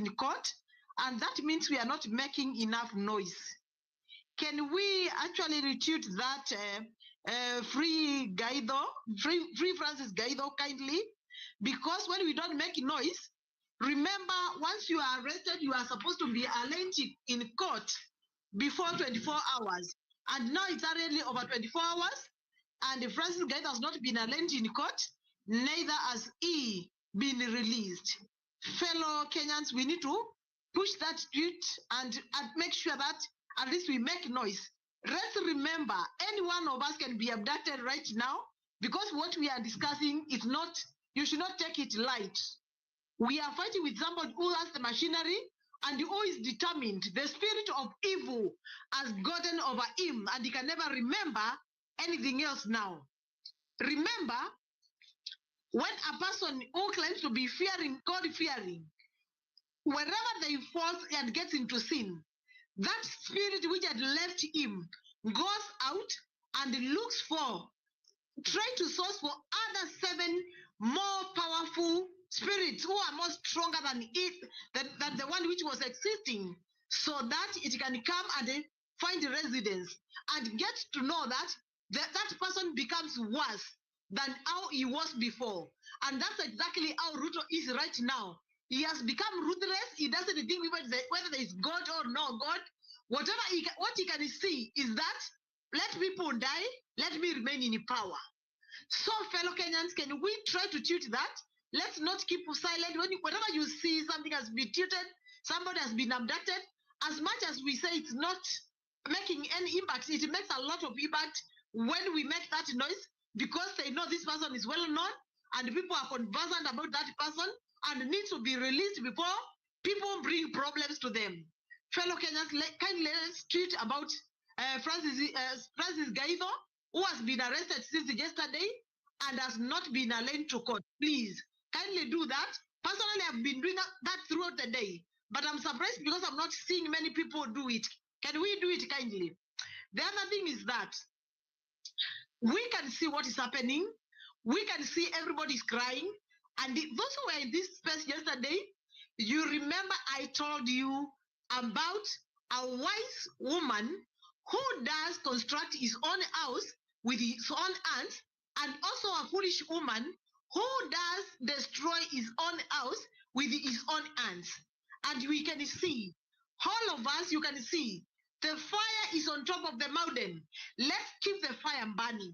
in court, and that means we are not making enough noise. Can we actually retweet that free Francis Gaido kindly? Because when we don't make noise, remember, once you are arrested, you are supposed to be arraigned in court before 24 hours. And now it's already over 24 hours, and Francis Gaido has not been arraigned in court, neither has he been released. Fellow Kenyans, we need to push that tweet and make sure that at least we make noise. Let's remember, any one of us can be abducted right now, because what we are discussing is not, you should not take it light. We are fighting with somebody who has the machinery and who is determined. The spirit of evil has gotten over him, and he can never remember anything else now. Remember, when a person who claims to be fearing, God-fearing, wherever they fall and gets into sin, that spirit which had left him goes out and looks for, try to source for other 7 more powerful spirits who are more stronger than it, than the one which was existing, so that it can come and find residence and get to know that that person becomes worse than how he was before. And that's exactly how Ruto is right now. He has become ruthless. He doesn't think whether there is God or no God. Whatever what he can see is that let people die, let me remain in power. So, fellow Kenyans, can we try to tweet that? Let's not keep silent. Whenever you see something has been tweeted, somebody has been abducted, as much as we say it's not making any impact, it makes a lot of impact when we make that noise, because they know this person is well known and people are conversant about that person and needs to be released before people bring problems to them. Fellow Kenyans, kindly let's tweet about Francis Gaido, who has been arrested since yesterday and has not been arraigned to court. Please, kindly do that. Personally, I've been doing that throughout the day, but I'm surprised because I'm not seeing many people do it. Can we do it kindly? The other thing is that we can see what is happening. We can see everybody's crying. And those who were in this space yesterday, you remember I told you about a wise woman who does construct his own house with his own hands, and also a foolish woman who does destroy his own house with his own hands. And we can see, all of us, you can see, the fire is on top of the mountain. Let's keep the fire burning.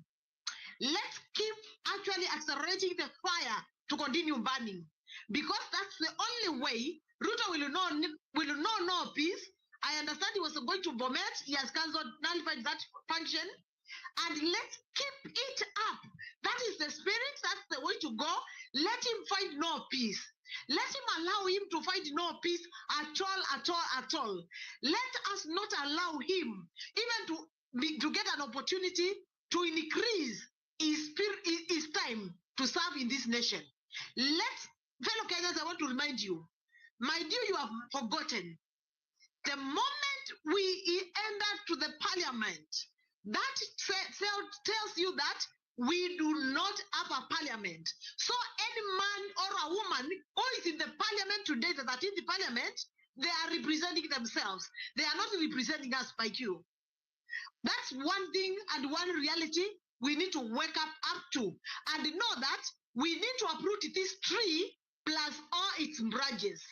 Let's keep actually accelerating the fire to continue burning, because that's the only way Ruto will know no peace. I understand he was going to vomit. He has cancelled, nullified that function. And let's keep it up. That is the spirit. That's the way to go. Let him find no peace. Let him allow him to find no peace at all. Let us not allow him even to get an opportunity to increase his time to serve in this nation. Fellow Kenyans, I want to remind you, my dear, you have forgotten. The moment we enter to the parliament, that tells you that we do not have a parliament. So any man or a woman who is in the parliament today, that are in the parliament, they are representing themselves. They are not representing us by you. That's one thing and one reality we need to wake up to, and know that we need to uproot this tree plus all its branches.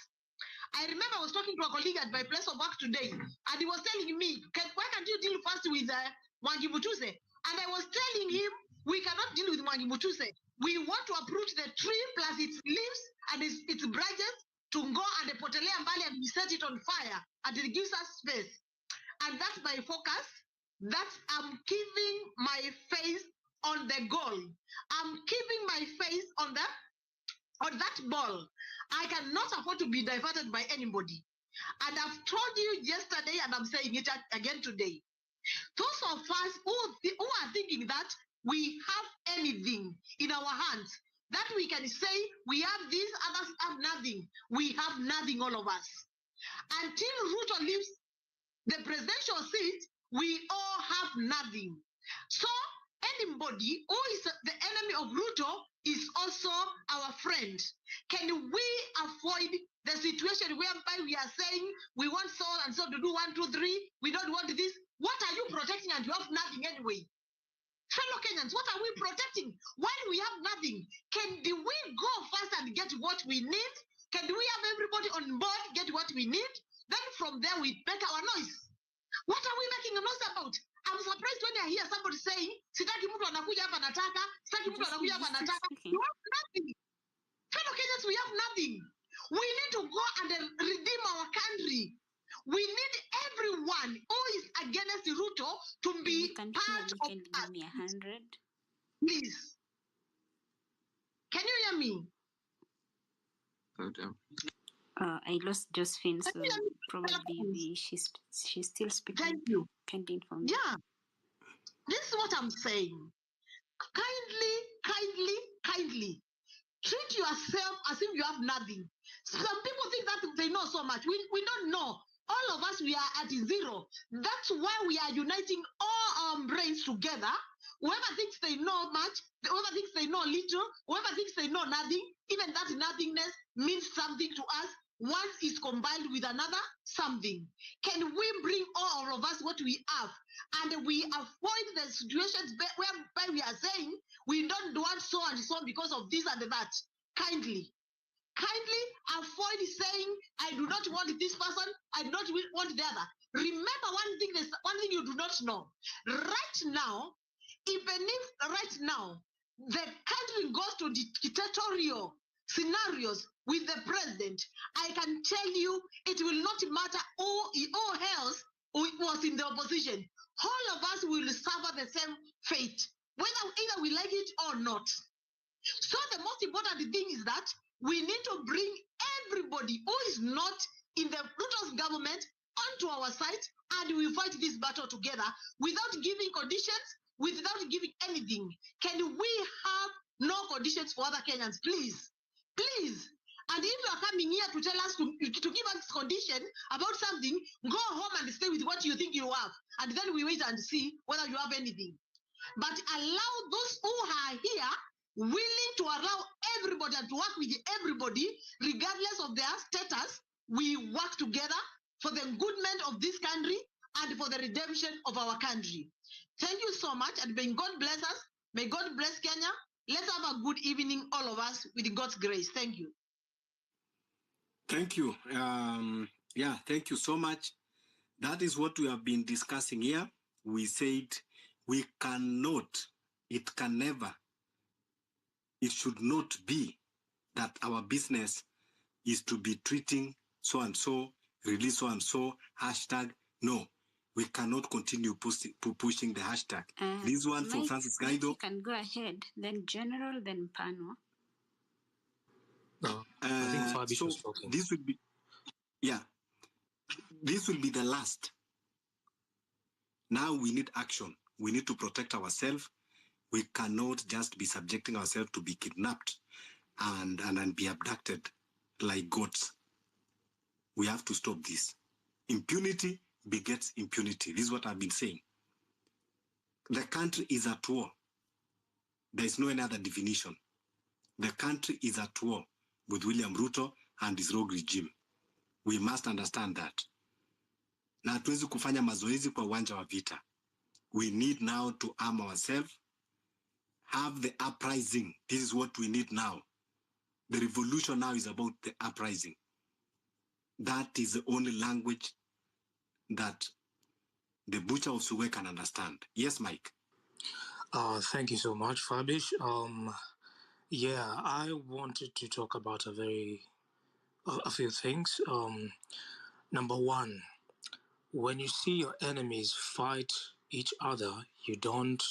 I remember I was talking to a colleague at my place of work today, and he was telling me, why can't you deal first with Mwangi Mutuse? And I was telling him, we cannot deal with Mwangi Mutuse. We want to uproot the tree plus its leaves and its branches to go and potelea mbali, and we set it on fire, and it gives us space. And that's my focus. That's I'm keeping my face on the goal. I'm keeping my face on that ball. I cannot afford to be diverted by anybody. And I've told you yesterday, and I'm saying it again today. Those of us who are thinking that we have anything in our hands, that we can say we have this, others have nothing. We have nothing, all of us. Until Ruto leaves the presidential seat, we all have nothing. So anybody who is the enemy of Ruto is also our friend. Can we avoid the situation whereby we are saying we want so and so to do 1, 2, 3, we don't want this. What are you protecting and you have nothing anyway? Fellow Kenyans, what are we protecting while we have nothing? Do we go first and get what we need? Can we have everybody on board get what we need? Then from there we make our noise. What are we making a noise about? I'm surprised when I hear somebody saying, sitaki mtu anakuja hapa nataka, sitaki mtu anakuja hapa nataka. You have nothing. Fellow Kenyans, we have nothing. We need to go and redeem our country. We need everyone who is against Ruto to be part of us. Give me 100. Please. Can you hear me? I lost Josephine, so probably she's still speaking. Thank you. Can't inform. Yeah. This is what I'm saying. Kindly treat yourself as if you have nothing. Some people think that they know so much. We don't know. All of us, we are at zero. That's why we are uniting all our brains together. Whoever thinks they know much, whoever thinks they know little, whoever thinks they know nothing, even that nothingness means something to us once it's combined with another something. Can we bring all of us what we have and we avoid the situations whereby we are saying we don't want so and so because of this and that? Kindly avoid saying I do not want this person, I do not want the other. Remember one thing you do not know. Right now, even if right now the country goes to dictatorial scenarios with the president, I can tell you it will not matter who else was in the opposition. All of us will suffer the same fate, either we like it or not. So the most important thing is that we need to bring everybody who is not in the Ruto's government onto our side, and we fight this battle together without giving conditions, without giving anything. Can we have no conditions for other Kenyans, please? Please. And if you are coming here to tell us to give us condition about something, go home and stay with what you think you have, and then we wait and see whether you have anything. But allow those who are here willing to allow everybody and to work with everybody, regardless of their status. We work together for the goodness of this country and for the redemption of our country. Thank you so much, and may God bless us. May God bless Kenya. Let's have a good evening, all of us, with God's grace. Thank you. Thank you. Yeah, thank you so much. That is what we have been discussing here. We said we cannot, it can never, it should not be that our business is to be treating so-and-so, release so-and-so, hashtag. No, we cannot continue pushing the hashtag. This one for Francis Gaido. You can go ahead, then General, then Pano. No, I think Fabi was talking. This would be, yeah, this will be the last. Now we need action. We need to protect ourselves. We cannot just be subjecting ourselves to be kidnapped and be abducted like goats. We have to stop this. Impunity begets impunity. This is what I've been saying. The country is at war. There is no any other definition. The country is at war with William Ruto and his rogue regime. We must understand that. Na hatuwezi kufanya mazoezi kwa uwanja wa vita. We need now to arm ourselves, have the uprising. This is what we need now. The revolution now is about the uprising. That is the only language that the butcher of Suwe can understand. Yes, Mike. Thank you so much, Fabish. Yeah, I wanted to talk about a few things. Number one, when you see your enemies fight each other, you don't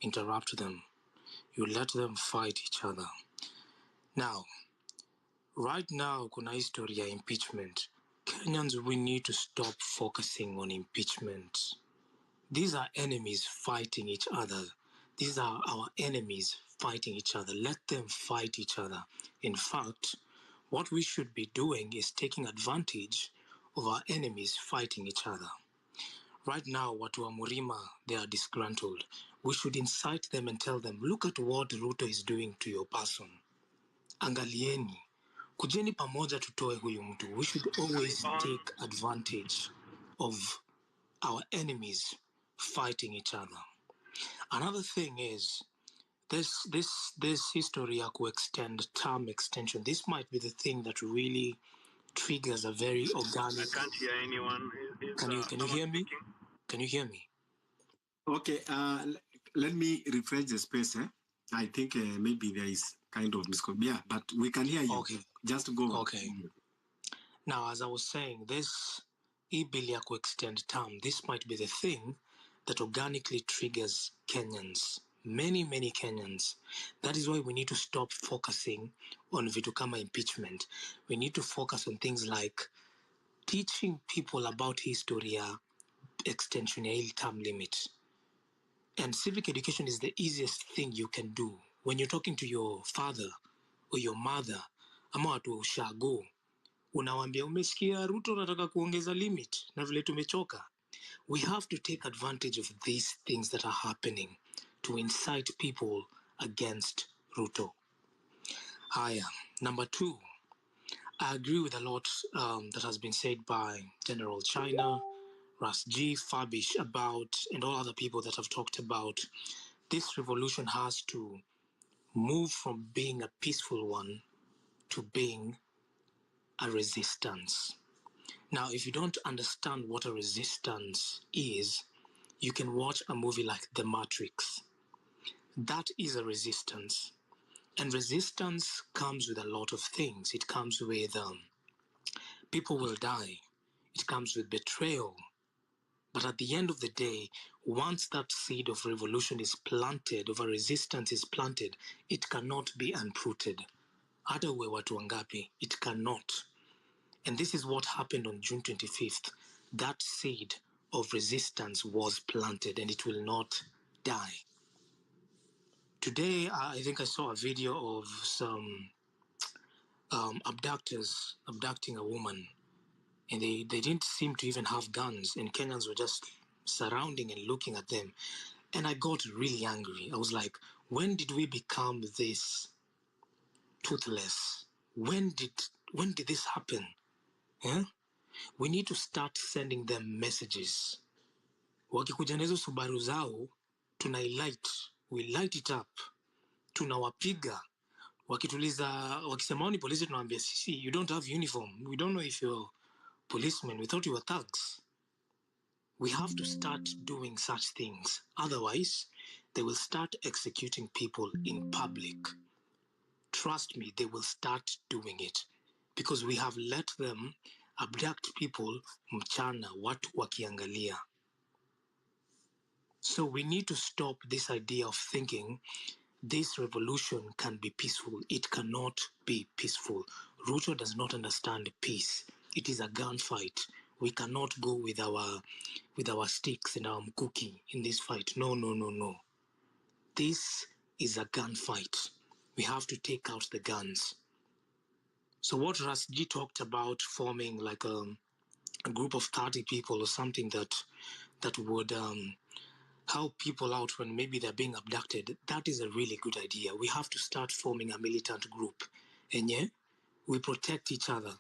interrupt them. You let them fight each other. Now, right now, kuna history ya impeachment. Kenyans, we need to stop focusing on impeachment. These are enemies fighting each other. These are our enemies fighting each other. Let them fight each other. In fact, what we should be doing is taking advantage of our enemies fighting each other. Right now, watu wa Murima, they are disgruntled. We should incite them and tell them, look at what Ruto is doing to your person. Angalieni, Kujeni pamoja tutoe huyu mtu. We should always take advantage of our enemies fighting each other. Another thing is this history ya extend term extension. This might be the thing that really triggers a very organic. I can't hear anyone. Can you hear me? Speaking? Can you hear me? Okay, let me refresh the space. I think maybe there is kind of miscommunication. Yeah, but we can hear you. Okay. Just go. Okay. Now, as I was saying, this e-bill extend term, this might be the thing that organically triggers Kenyans. Many Kenyans. That is why we need to stop focusing on vitu kama impeachment. We need to focus on things like teaching people about history, extension term limit. And civic education is the easiest thing you can do. When you're talking to your father or your mother, ama watu wa ushago, unawambia umesikia Ruto nataka kuongeza limit na vile tumechoka. We have to take advantage of these things that are happening to incite people against Ruto. Haya, number 2, I agree with a lot that has been said by General China, Ras G, Fabish about, and all other people that have talked about this revolution has to move from being a peaceful one to being a resistance. Now, if you don't understand what a resistance is, you can watch a movie like The Matrix. That is a resistance. And resistance comes with a lot of things. It comes with people will die. It comes with betrayal. But at the end of the day, once that seed of revolution is planted, of a resistance is planted, it cannot be uprooted. Hata uwe watu wangapi, it cannot. And this is what happened on June 25th. That seed of resistance was planted and it will not die. Today, I think I saw a video of some abductors abducting a woman, and they didn't seem to even have guns, and Kenyans were just surrounding and looking at them. And I got really angry. I was like, when did we become this toothless? When did this happen? Yeah? We need to start sending them messages. Wakikuja na hizo Subaru zao, we light it up, tunawapiga. Wakituliza, wakisema ni polisi, tunawaambia sisi, you don't have uniform. We don't know if you're policemen. We thought you were thugs. We have to start doing such things. Otherwise, they will start executing people in public. Trust me, they will start doing it. Because we have let them abduct people mchana, watu wakiangalia. So we need to stop this idea of thinking this revolution can be peaceful. It cannot be peaceful. Ruto does not understand peace. It is a gunfight. We cannot go with our sticks and our mkuki in this fight. No. This is a gunfight. We have to take out the guns. So what Rasji talked about, forming like a group of 30 people or something that would help people out when maybe they're being abducted, that is a really good idea. We have to start forming a militant group. And yeah, we protect each other.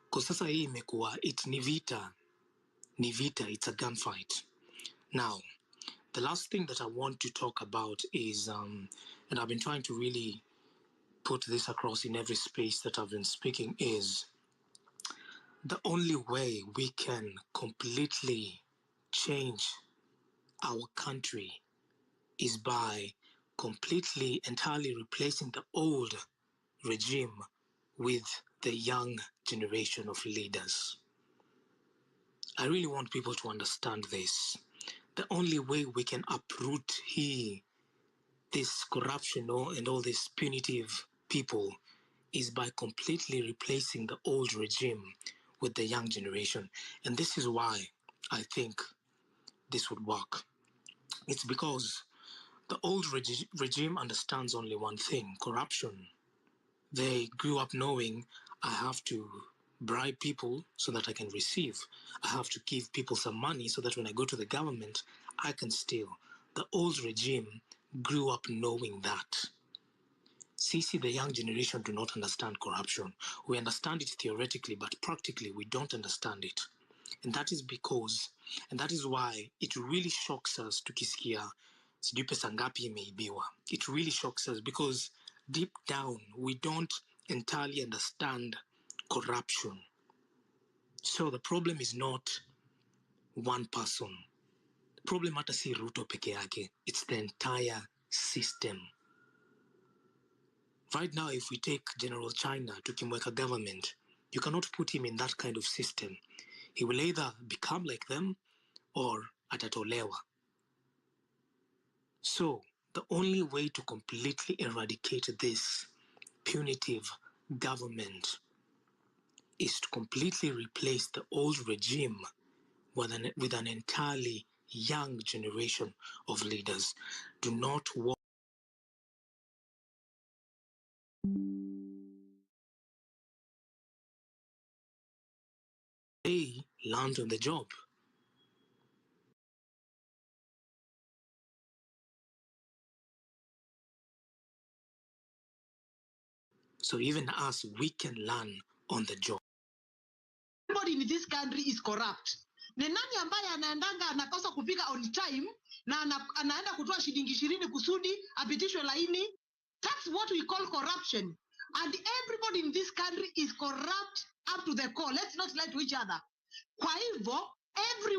Because sasa hii imekuwa, it's ni vita, it's a gunfight. Now, the last thing that I want to talk about is, and I've been trying to really put this across in every space that I've been speaking, is the only way we can completely change our country is by completely, entirely replacing the old regime with the young generation of leaders. I really want people to understand this. The only way we can uproot this corruption and all these punitive people is by completely replacing the old regime with the young generation. And this is why I think this would work. It's because the old regime understands only one thing: corruption. They grew up knowing I have to bribe people so that I can receive. I have to give people some money so that when I go to the government, I can steal. The old regime grew up knowing that. Sisi, the young generation, do not understand corruption. We understand it theoretically, but practically we don't understand it. And that is why it really shocks us tukisikia sijui pesa ngapi imeibiwa. It really shocks us because deep down we don't entirely understand corruption. So the problem is not one person. The problem hata si Ruto peke yake. It's the entire system. Right now, if we take General China to Kimweka government, you cannot put him in that kind of system. He will either become like them or atatolewa. So, the only way to completely eradicate this punitive government is to completely replace the old regime with an entirely young generation of leaders. Do not they land on the job. So even us, we can learn on the job. Everybody in this country is corrupt. Ni nani ambaye anaendanga anakosa kufika on time na anaenda kutoa shilingi 20 kusudi apitishwe laini? That's what we call corruption. And everybody in this country is corrupt up to the core. Let's not lie to each other. Kwa hivyo, every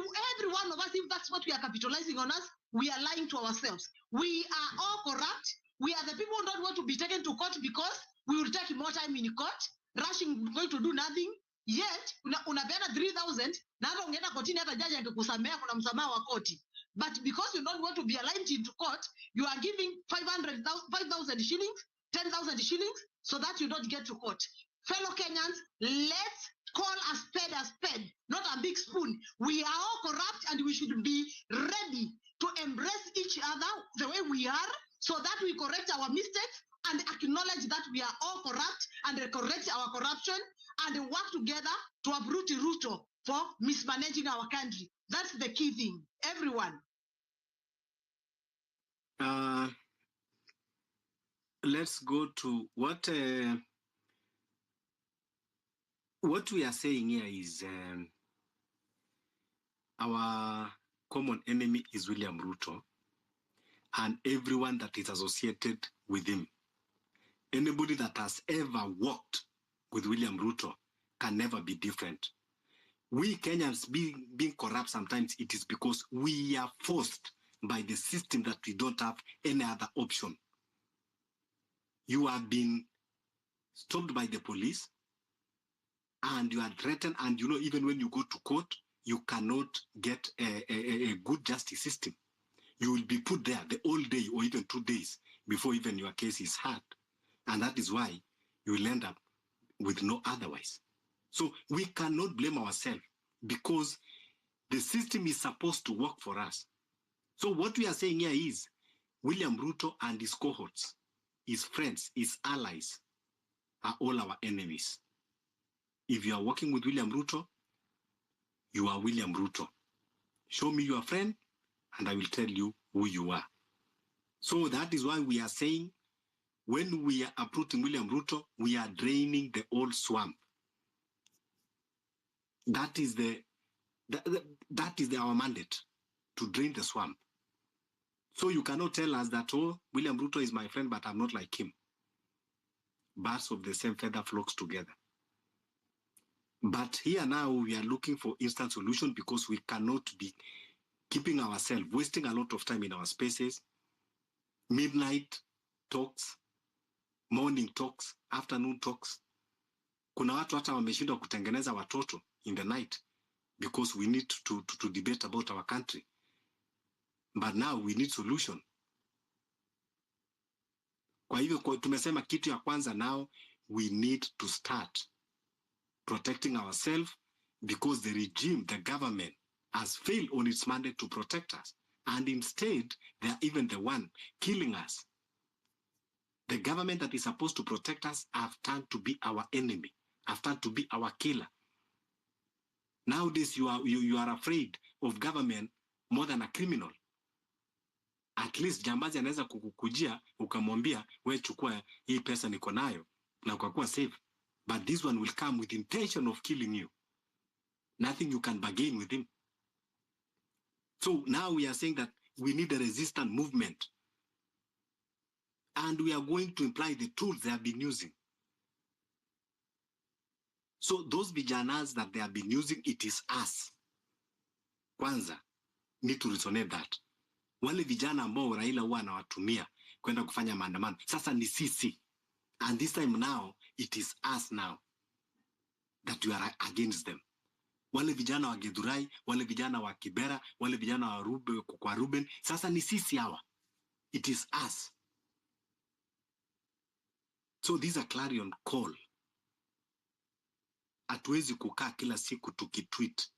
one of us, if that's what we are capitalizing on us, we are lying to ourselves. We are all corrupt. We are the people who don't want to be taken to court because we will take more time in court, rushing, going to do nothing. Yet, unapeana 3,000, na hata ungeenda kotini hata jaji angekusamea kuna msamaha wa koti. But because you don't want to be aligned into court, you are giving 5,000 shillings, 10,000 shillings, so that you don't get to court. Fellow Kenyans, let's call a spade, not a big spoon. We are all corrupt and we should be ready to embrace each other the way we are so that we correct our mistakes and acknowledge that we are all corrupt and correct our corruption and work together to uproot Ruto for mismanaging our country. That's the key thing. Everyone. Let's go to what we are saying here is our common enemy is William Ruto and everyone that is associated with him. Anybody that has ever worked with William Ruto can never be different. We Kenyans being corrupt sometimes, it is because we are forced by the system that we don't have any other option. You have been stopped by the police and you are threatened, and even when you go to court, you cannot get a good justice system. You will be put there the whole day or even 2 days before even your case is heard. And that is why you will end up with no otherwise. So we cannot blame ourselves because the system is supposed to work for us. So what we are saying here is William Ruto and his cohorts, his friends, his allies are all our enemies. If you are working with William Ruto, you are William Ruto. Show me your friend and I will tell you who you are. So that is why we are saying when we are uprooting William Ruto, we are draining the old swamp. That is our mandate, to drain the swamp. So you cannot tell us that, oh, William Ruto is my friend, but I'm not like him. Birds of the same feather flocks together. But here now we are looking for instant solution because we cannot be keeping ourselves, wasting a lot of time in our spaces, midnight talks, morning talks, afternoon talks. Kuna watu hata wameshindwa kutengeneza watoto in the night because we need to debate about our country. But now we need solution. Kwa hivyo tumesema kitu ya kwanza, now we need to start protecting ourselves because the regime, the government has failed on its mandate to protect us. And instead, they are even the one killing us. The government that is supposed to protect us have turned to be our enemy, have turned to be our killer. Nowadays, you are afraid of government more than a criminal. At least jambazi anaweza kukujia ukamwambia we chukua hii pesa niko nayo na ukakuwa safe. But this one will come with intention of killing you. Nothing you can bargain with him. So now we are saying that we need a resistant movement. And we are going to imply the tools they have been using. So those vijanas that they have been using, it is us. Kwanza, need to resonate that. Wale vijana ambao Raila huwa anawatumia kwenda kufanya maandamano, sasa ni sisi. And this time now, it is us now that we are against them. Wale vijana wa Githurai, wale vijana wa Kibera, wale vijana wa kwa Ruben, sasa ni sisi hawa. It is us. So these are clarion call. Hatuwezi kukaa kila siku tukitweet.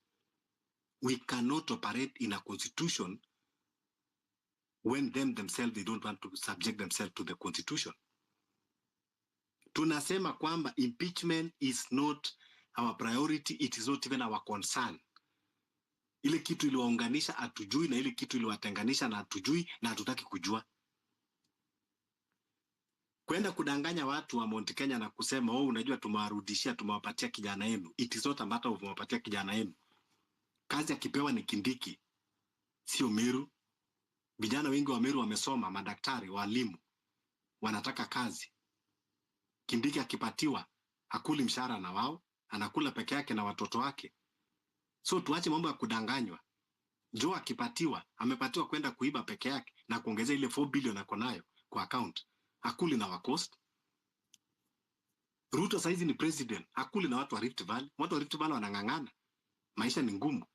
We cannot operate in a constitution when themselves, they don't want to subject themselves to the constitution. Tunasema kwamba impeachment is not our priority, it is not even our concern. Ile kitu iliwaunganisha hatujui na ile kitu iliwatenganisha na hatujui na hatutaki kujua. Kwenda kudanganya watu wa Mount Kenya na kusema unajua tumewarudishia, tumewapatia kijana yenu. It is not a matter of tumewapatia kijana yenu. Kazi akipewa ni Kindiki, sio Meru. Vijana wengi wa Meru wamesoma, madaktari, walimu, wanataka kazi. Kindiki akipatiwa hakuli mshahara na wao, anakula peke yake na watoto wake. So tuache mambo ya kudanganywa. Joe akipatiwa, amepatiwa kwenda kuiba peke yake na kuongeza ile 4 billion ako nayo kwa account. Hakuli na wakost. Ruto saizi ni president, hakuli na watu wa Rift Valley. Watu wa Rift Valley wanang'ang'ana. Maisha ni ngumu.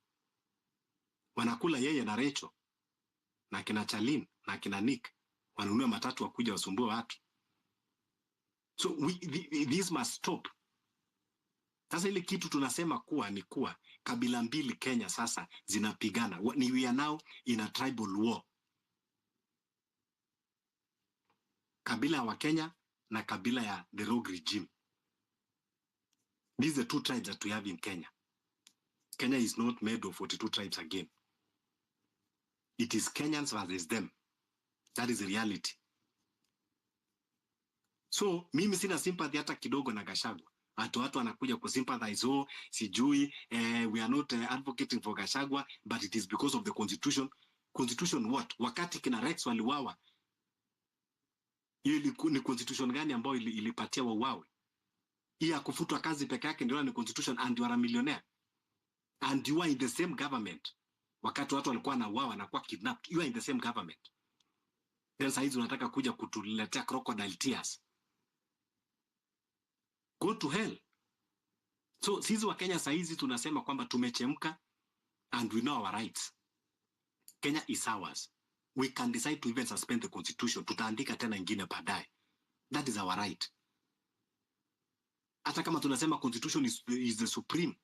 Wanakula yeye na Rachel na kina Charlene na kina Nick, wanunue matatu wakuja wasumbue watu. So this must stop. Sasa ile kitu tunasema kuwa ni kuwa kabila mbili Kenya sasa zinapigana. We are now in a tribal war. Kabila wa Kenya na kabila ya the rogue regime. These are two tribes that we have in Kenya. Kenya is not made of 42 tribes again. It is Kenyans versus them. That is the reality. So, mimi sina sympathy hata kidogo na Gachagua. Watu wanakuja kusympathize, sijui, we are not advocating for Gachagua, but it is because of the constitution. Constitution what? Wakati kina Rex waliwawa, hiyo ni constitution gani ambayo ilipatia wauawe? Hii ya kufutwa kazi peke yake ndio ni constitution, and you are a millionaire. And you are in the same government. Wakati watu walikuwa na wao na kuwa kidnapped, you are in the same government. Then saizi unataka kuja kutuletea crocodile tears. Go to hell. So sisi wa Kenya saizi tunasema kwamba tumechemka and we know our rights. Kenya is ours. We can decide to even suspend the constitution. Tutaandika tena ingine baadaye. That is our right. Hata kama tunasema constitution is the supreme.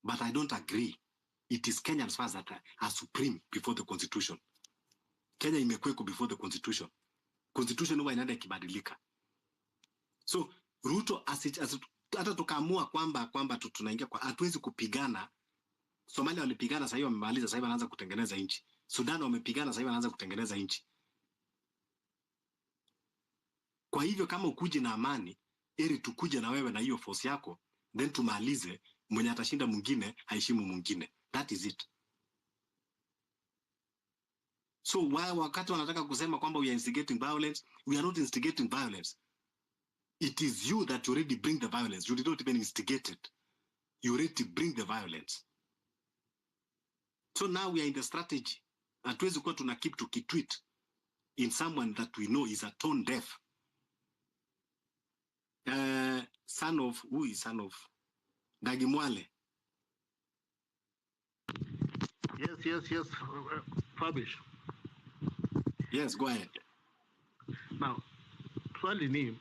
But I don't agree. It is Kenyans first that are supreme before the constitution. Kenya imekweko before the constitution. Constitution huwa inaenda ikibadilika. So Ruto hata tukaamua kwamba tunaingia kwa hatuwezi kupigana. Somalia walipigana, sasa hivi wamemaliza, sasa hivi wanaanza kutengeneza nchi. Sudan wamepigana, sasa hivi wanaanza kutengeneza nchi. Kwa hivyo kama ukuje na amani, ili tukuje na wewe na hiyo force yako, then tumalize, mwenye atashinda mwingine haheshimu mwingine. That is it. So wakati wanataka kusema kwamba we are instigating violence, we are not instigating violence. It is you that already bring the violence. You did not even instigate it. You already bring the violence. So now we are in the strategy. Hatuwezi kuwa tuna keep tukitweet in someone that we know is a tone deaf. Who is son of Gagimwale? Yes. Fabish. Yes, go ahead. Now, swali ni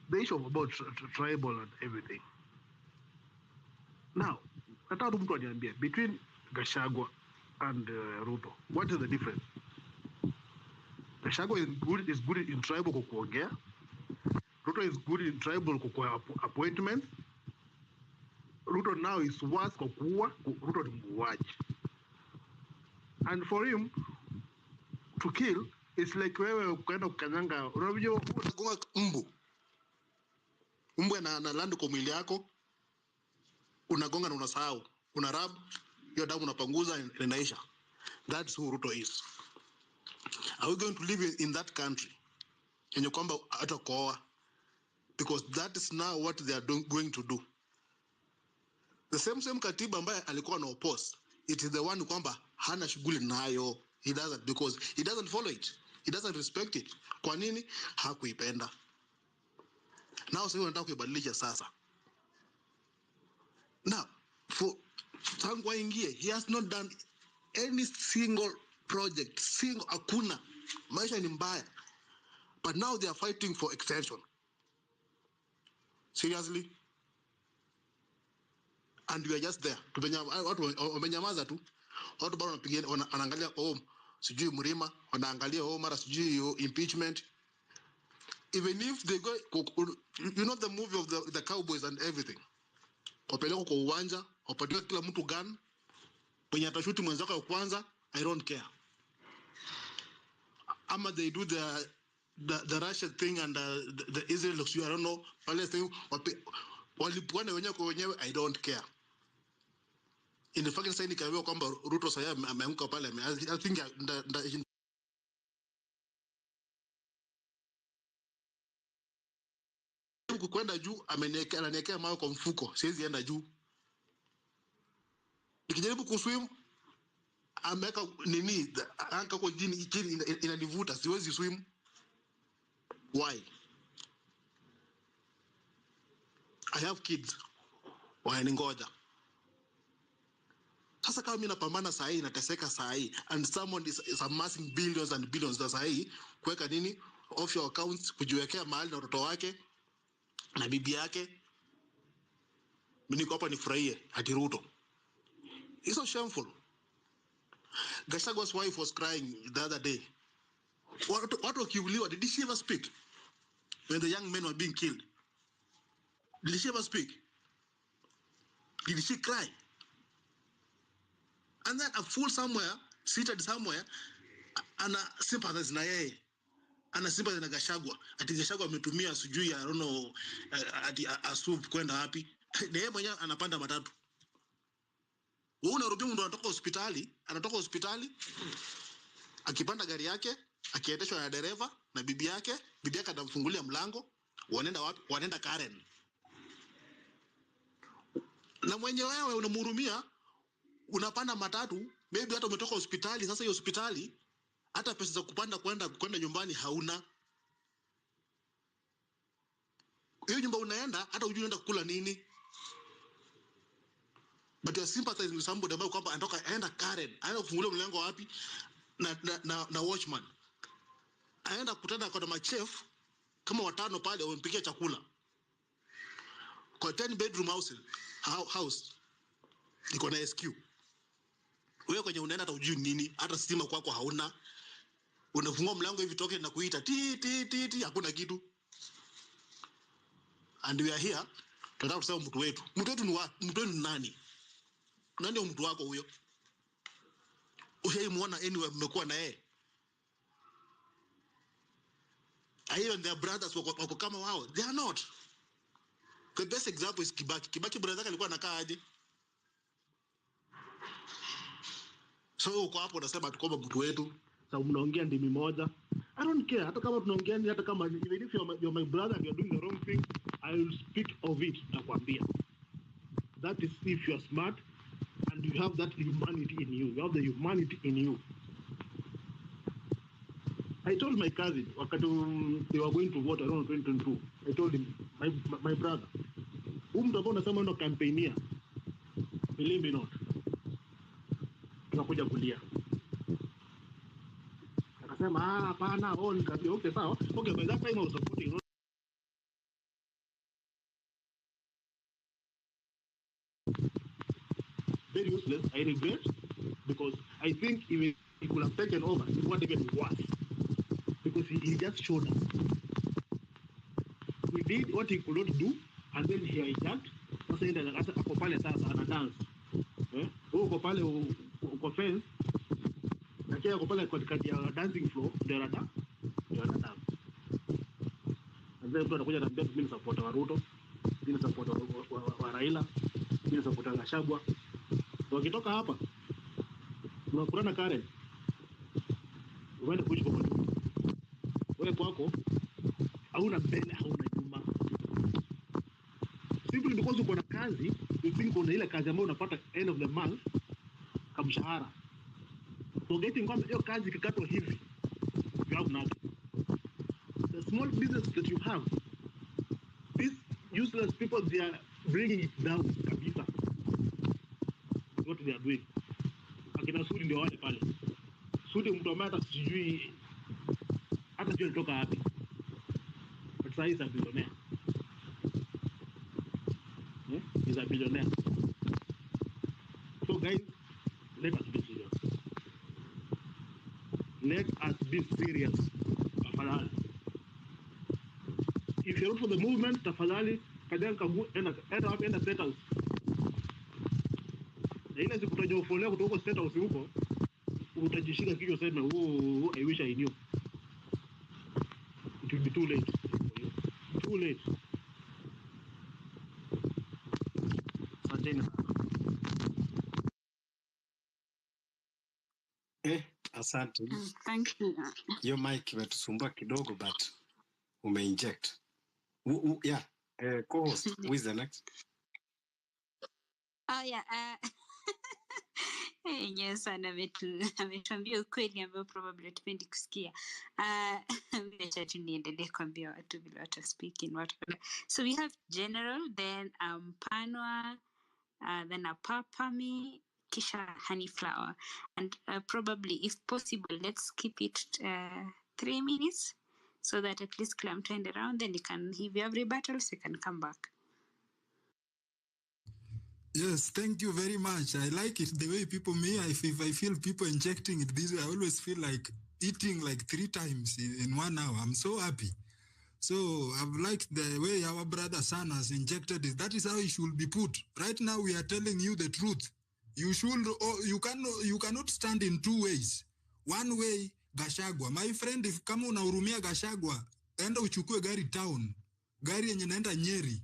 the issue about tribal and everything. Now, nataka mtu aniambie between Gachagua and Ruto, what is the difference? Gachagua is good in tribal kukuongea. Ruto is good in tribal kwa appointment. Ruto now is worse kwa kuua. Ruto ni muuaji. And for him to kill, it's like wewe kwenda kukanyanga. Unajua unagonga mbu na land kwa mwili yako, unagonga na unasahau, una rub, hiyo damu unapanguza inaisha. That's who Ruto is. Are we going to live in that country? Yenye kwamba atakoa, because that is now what they are going to do. The same katiba ambaye alikuwa na oppose, it is the one kwamba hana shughuli nayo. He doesn't, because he doesn't follow it. He doesn't respect it. Kwa nini? Hakuipenda. Now sasa wanataka kuibadilisha sasa. Now, for tangu aingie, he has not done any single project, hakuna. Maisha ni mbaya. But now they are fighting for extension. Seriously? And we are just there. Watu wamenyamaza tu. Watu bado wanaangalia sijui Mrima, wanaangalia mara sijui impeachment. Even if they go, you know the movie of the cowboys and everything. Wapeleko kwa uwanja, wapatia kila mtu gun. Mwenye atashuti mwenzako ya kwanza, I don't care. Ama they do the Russian thing and the Israel, I don't know, Palestine, walipuana wenyewe kwa wenyewe, I don't care. In the fact sasa nikaambiwa kwamba Ruto sasa ameanguka pale, I think kwenda juu ananiwekea mawe kwa mfuko, siwezi enda juu. Nikijaribu kuswim ameweka nini anka kwa chini inanivuta, siwezi swim. Why? I have kids wananingoja. Sasa kama mimi napambana saa hii, nateseka saa hii, and someone is amassing billions and billions za saa hii kuweka nini offshore accounts, kujiwekea mahali na watoto wake na bibi yake, mimi niko hapa nifurahie ati Ruto. It's so shameful. Gachagua's wife was crying the other day. What wakiuliwa, did she ever speak? When the young men were being killed, did she ever speak? Did she cry? And then a fool somewhere, seated somewhere, ana sympathize na yeye, ana sympathize na Gachagua. Ati Gachagua ametumia sijui, I don't know, ati asup kwenda wapi. Na yeye mwenyewe anapanda matatu. Wewe unarudia mtu anatoka hospitali, akipanda gari yake, akiendeshwa na dereva na bibi yake atamfungulia mlango, wanaenda wapi? Wanaenda Karen. Na mwenye wewe unamhurumia, unapanda matatu, maybe hata umetoka hospitali, sasa hiyo hospitali hata pesa za kupanda kwenda nyumbani hauna. Hiyo nyumba unaenda hata hujui unaenda kukula nini. But you are sympathizing with somebody ambaye kwamba anatoka aenda Karen, aenda kufungulia mlango wapi na watchman. Aenda kutana kwa machef kama watano pale wampikia chakula. Kwa 10 bedroom house iko na SQ. Wewe kwenye unaenda hata hujui nini, hata stima kwako hauna. Unafungua mlango hivi toke na kuita ti hakuna kitu. And we are here tunataka kusema mtu wetu ni nani? Nani mtu wako huyo? Ushaimwona anywhere mmekuwa na yeye? Even their brothers wako kama wao, they are not. The best example is Kibaki brother yake alikuwa anakaa aje? So uko hapo unasema tukomba mtu wetu, sasa mnaongea ndimi moja. I don't care, hata kama tunaongea hata kama even if you're my brother and you're doing the wrong thing, I will speak of it nakwambia. That is if you are smart and you have that humanity in you. You have the humanity in you. I told my cousin, wakati they were going to vote around 2022, I told him, my brother, mtu ambao unasema ndo campaignia, believe me not, tunakuja kulia. Akasema, hapana, nikaambia, okay, sawa. Okay, by that time I was supporting. Very useless, I regret, because I think if he could have taken over, it would have been worse. Because he just showed us. He did what he could not do, and then he hijacked. Sasa yeye ako pale sasa ana dance. Uko pale uko fence, Unasikia kwa pale katikati ya dancing floor ndio anataka. Ndio mtu anakuja anambia mimi support wa Ruto, mimi support wa Raila, mimi support wa Gachagua. Wakitoka hapa unakutana Karen. Uende kuishi kwa mtu. Wewe kwako hauna mbele, hauna nyuma. Simply because uko na kazi, you think una ile kazi ambayo unapata end of the month kamshahara. Forgetting kwamba hiyo kazi ikikatwa hivi, you have nothing. The small business that you have, these useless people, they are bringing it down kabisa. What they are doing. Akina Sudi ndio wale pale. Sudi mtu ambaye hata sijui alitoka wapi. But sasa he's a billionaire. Yeah? He's a billionaire. So guys, let us be serious. Let us be serious. Tafadhali. If you're not for the movement, tafadhali, enda State House. Na ile siku utajofolea kutoka State House huko, utajishika kichwa useme, "Oh, I wish I knew." It will be too late. Too late. Asanteni sana. Asante. Thank you. Your mic imetusumbua kidogo but umeinject. Yeah. Co-host, who is the next? Oh yeah. Yes, ametuambia ukweli ambao probably hatupendi kusikia. Acha tu niendelee kuambia watu vile wata speak in what order. So we have general, then Panwa, then Papami, kisha Honeyflower. And probably, if possible, let's keep it 3 minutes so that at least kila mtu end around, then if you have rebuttals, you can come back. Yes, thank you very much. I like it the way people if I feel people injecting it this way, I always feel like eating like 3 times in 1 hour. I'm so happy. So I've liked the way our brother San has injected it. That is how it should be put. Right now we are telling you the truth. You cannot stand in 2 ways. One way, Gachagua. My friend, if kama unahurumia Gachagua, enda uchukue gari town. Gari yenye naenda Nyeri.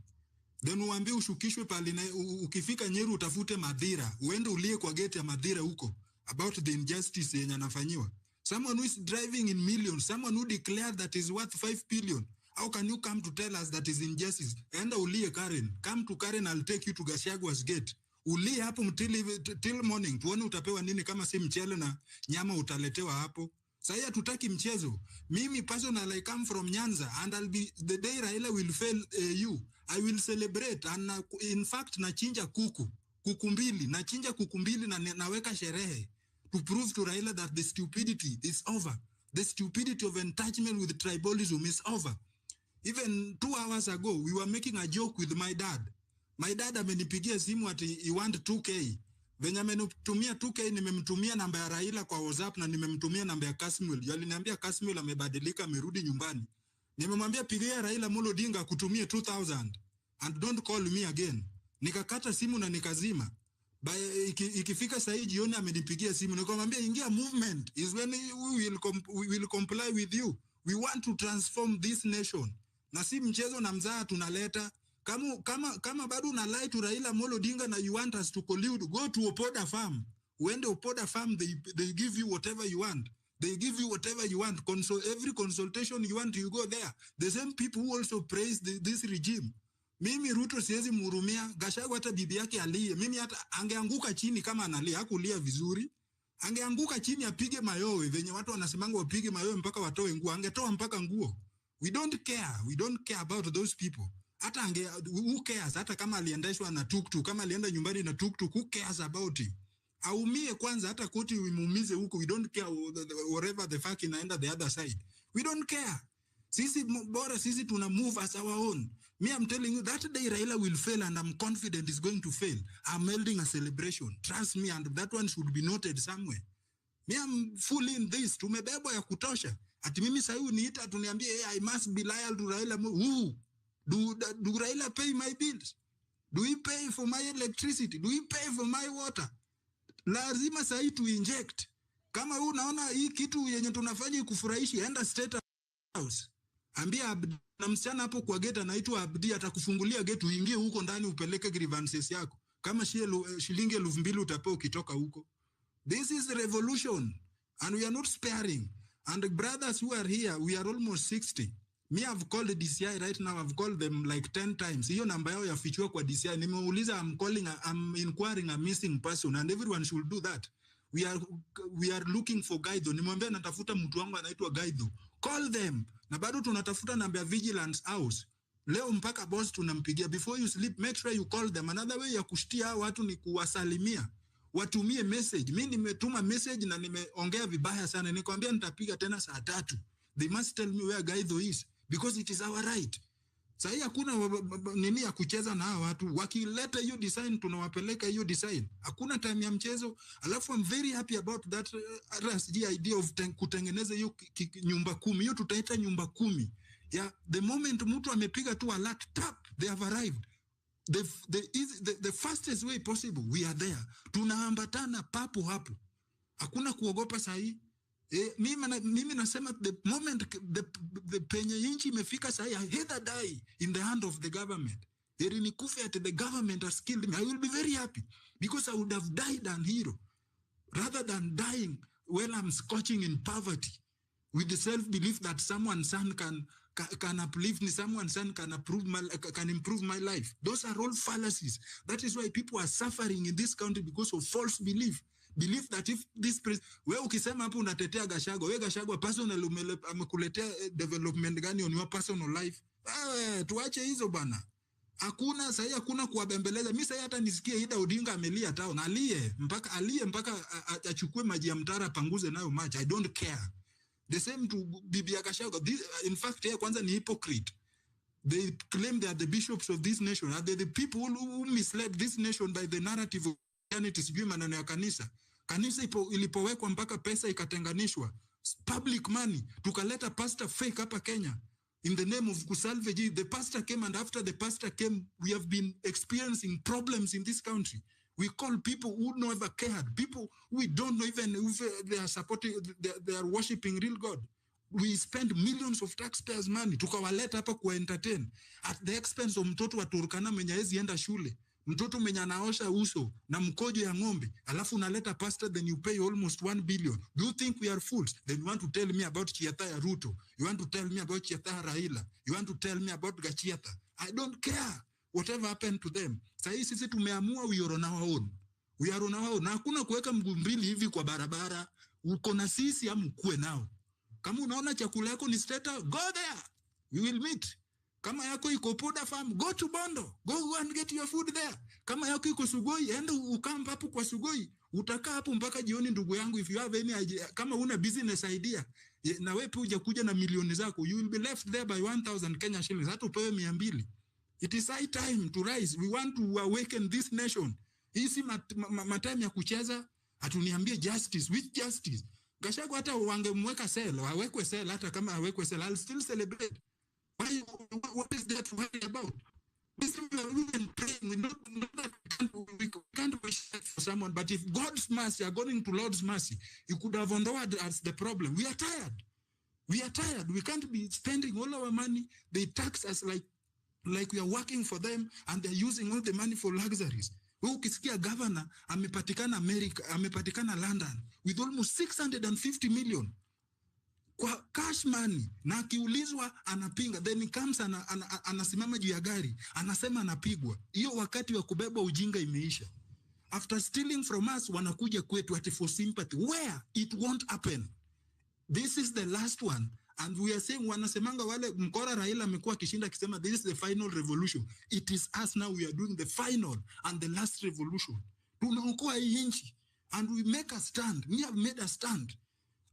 Then uambie ushukishwe pale, ukifika Nyeri utafute Madhira. Uende ulie kwa gate ya Madhira huko. About the injustice yenye anafanyiwa. Someone who is driving in millions, someone who declared that is worth 5 billion. How can you come to tell us that is injustice? Enda ulie Karen. Come to Karen, I'll take you to Gashagua's gate. Ulie hapo till morning. Tuone utapewa nini kama si mchele na nyama utaletewa hapo. Sasa hatutaki mchezo. Mimi personally I come from Nyanza and I'll be the day Raila will fail you. I will celebrate and in fact nachinja kuku mbili, nachinja kuku mbili na naweka sherehe to prove to Raila that the stupidity is over. The stupidity of entitlement with tribalism is over. Even 2 hours ago, we were making a joke with my dad. My dad amenipigia simu ati he want 2K. Venye amenitumia 2K, nimemtumia namba ya Raila kwa WhatsApp na nimemtumia namba ya Kasmuel. Aliniambia Kasmuel amebadilika, amerudi nyumbani. Nimemwambia pigia Raila Amolo Odinga kutumie 2000 and don't call me again. Nikakata simu na nikazima. Ikifika saa hii jioni amenipigia simu nikamwambia ingia movement is when we will comply with you. We want to transform this nation. Na si mchezo na mzaa tunaleta. Kama bado una lie to Raila Amolo Odinga na you want us to collude, go to Opoda Farm. When the Opoda Farm, they give you whatever you want. They give you whatever you want. Every consultation you want, you go there. The same people who also praise this regime. Mimi Ruto siwezi mhurumia. Gachagua hata bibi yake alie. Mimi hata angeanguka chini kama analia. Hakulia vizuri. Angeanguka chini apige mayowe. Venye watu wanasemanga wapige mayowe mpaka watoe nguo. Angetoa mpaka nguo. We don't care. We don't care about those people. Hata who cares? Hata kama aliendeshwa na tuktuk, kama alienda nyumbani na tuktuk, who cares about it? Aumie kwanza, hata koti imuumize huko. We don't care whatever the fuck inaenda the other side. We don't care. Sisi bora sisi tuna move as our own. Me, I'm telling you, that day Raila will fail and I'm confident he's going to fail. I'm holding a celebration. Trust me, and that one should be noted somewhere. Me, I'm fully in this. Tumebebwa ya kutosha. Ati mimi sasa uniita tuniambie, hey, I must be loyal to Raila. Who? Do Raila pay my bills? Do he pay for my electricity? Do he pay for my water? Lazima sahi to inject. Kama unaona hii kitu yenye tunafanya ikufurahishi, enda State House. Ambia Abdi, na msichana hapo kwa gate anaitwa Abdi, atakufungulia gate uingie huko ndani upeleke grievances yako. Kama shilingi 2,000 utapewa ukitoka huko. This is the revolution and we are not sparing. And the brothers who are here, we are almost 60. Me, I've called the DCI right now. I've called them like 10 times. Hiyo namba yao yafichwa kwa DCI. Nimeuliza, I'm inquiring a missing person, and everyone should do that. We are looking for Gaido. Nimwambia natafuta mtu wangu anaitwa Gaido. Call them. Na bado tunatafuta namba ya Vigilance House. Leo mpaka boss tunampigia. Before you sleep, make sure you call them. Another way ya kushtia watu ni kuwasalimia. Watumie message. Mimi nimetuma message na nimeongea vibaya sana. Nikwambia nitapiga tena saa 3. They must tell me where Gaido is, because it is our right. Sahi hakuna nini ya kucheza na hawa watu. Wakileta hiyo design tunawapeleka hiyo design. Hakuna time ya mchezo. Alafu I'm very happy about that idea of kutengeneza hiyo nyumba 10. Hiyo tutaita nyumba 10. Yeah, the moment mtu amepiga tu alert tap, they have arrived. The fastest way possible, we are there. Tunaambatana papo hapo. Hakuna kuogopa sahi. Mimi nasema the moment the penye inchi imefika sahi, I hate that die in the hand of the government. Nikufe at the government has killed me. I will be very happy, because I would have died an hero rather than dying while I'm scorching in poverty with the self-belief that someone's son can uplift me, someone's son can improve my life. Those are all fallacies. That is why people are suffering in this country, because of false belief. Believe that if this wewe ukisema hapo unatetea Gachagua, wewe Gachagua personal amekuletea development gani on your personal life? Tuache hizo bana. Hakuna kuwabembeleza. Mimi sasa hata nisikie Ida Odinga amelia town, alie mpaka achukue maji ya mtara panguze nayo maji. I don't care. The same to Bibi Gachagua. In fact, kwanza ni hypocrite. They claim they are the bishops of this nation. Are they the people who misled this nation by the narrative of Christianity? Sijui maneno ya kanisa. Kanisa ilipowekwa mpaka pesa ikatenganishwa. Public money. Tukaleta pastor fake hapa Kenya. In the name of kusalvage. The pastor came, and after the pastor came, we have been experiencing problems in this country. We call people who never cared. People we don't know even if they are supporting, they are worshiping real God. We spend millions of taxpayers' money. Tukawaleta hapa kuwa entertain. At the expense of mtoto wa Turkana mwenye hezi enda shule. Mtoto mwenye anaosha uso na mkojo ya ng'ombe. Alafu unaleta pastor, then you pay almost 1 billion. Do you think we are fools? Then you want to tell me about Chiataya Ruto. You want to tell me about Chiataya Raila. You want to tell me about Gachiata. I don't care. Whatever happened to them. Sahi sisi tumeamua we are on our own. We are on our own. Na hakuna kuweka mguu mbili hivi kwa barabara. Uko na sisi ama ukue nao. Kama unaona chakula yako ni straighter, go there. We will meet. Kama yako iko Poda Farm, go to Bondo. Go and get your food there. Kama yako iko Sugoi, enda ukamba hapo kwa Sugoi. Utakaa hapo mpaka jioni ndugu yangu. If you have any idea, kama una business idea, na wewe pia kuja na milioni zako, you will be left there by 1,000 Kenya shillings. Hata upewe 200. It is high time to rise. We want to awaken this nation. Hii si matime ya kucheza. Hatuniambie justice. Which justice? Gachagua hata wangemweka cell, awekwe cell, hata kama awekwe cell, I'll still celebrate. What is there to worry about? We are praying. We can't wish for someone, but if God's mercy, according to Lord's mercy, you could have understood as the problem. We are tired. We can't be spending all our money. They tax us like we are working for them, and they're using all the money for luxuries. Ukisikia governor amepatikana America, amepatikana London with almost 650 million kwa cash money, na akiulizwa anapinga, then he comes anasimama juu ya gari anasema anapigwa. Hiyo wakati wa kubeba ujinga imeisha. After stealing from us, wanakuja kwetu ati for sympathy. Where? It won't happen. This is the last one. And we are saying, wanasemanga wale mkora Raila amekuwa kishinda akisema this is the final revolution. It is us now, we are doing the final and the last revolution. Tunaokoa hii nchi. And we make a stand. We have made a stand.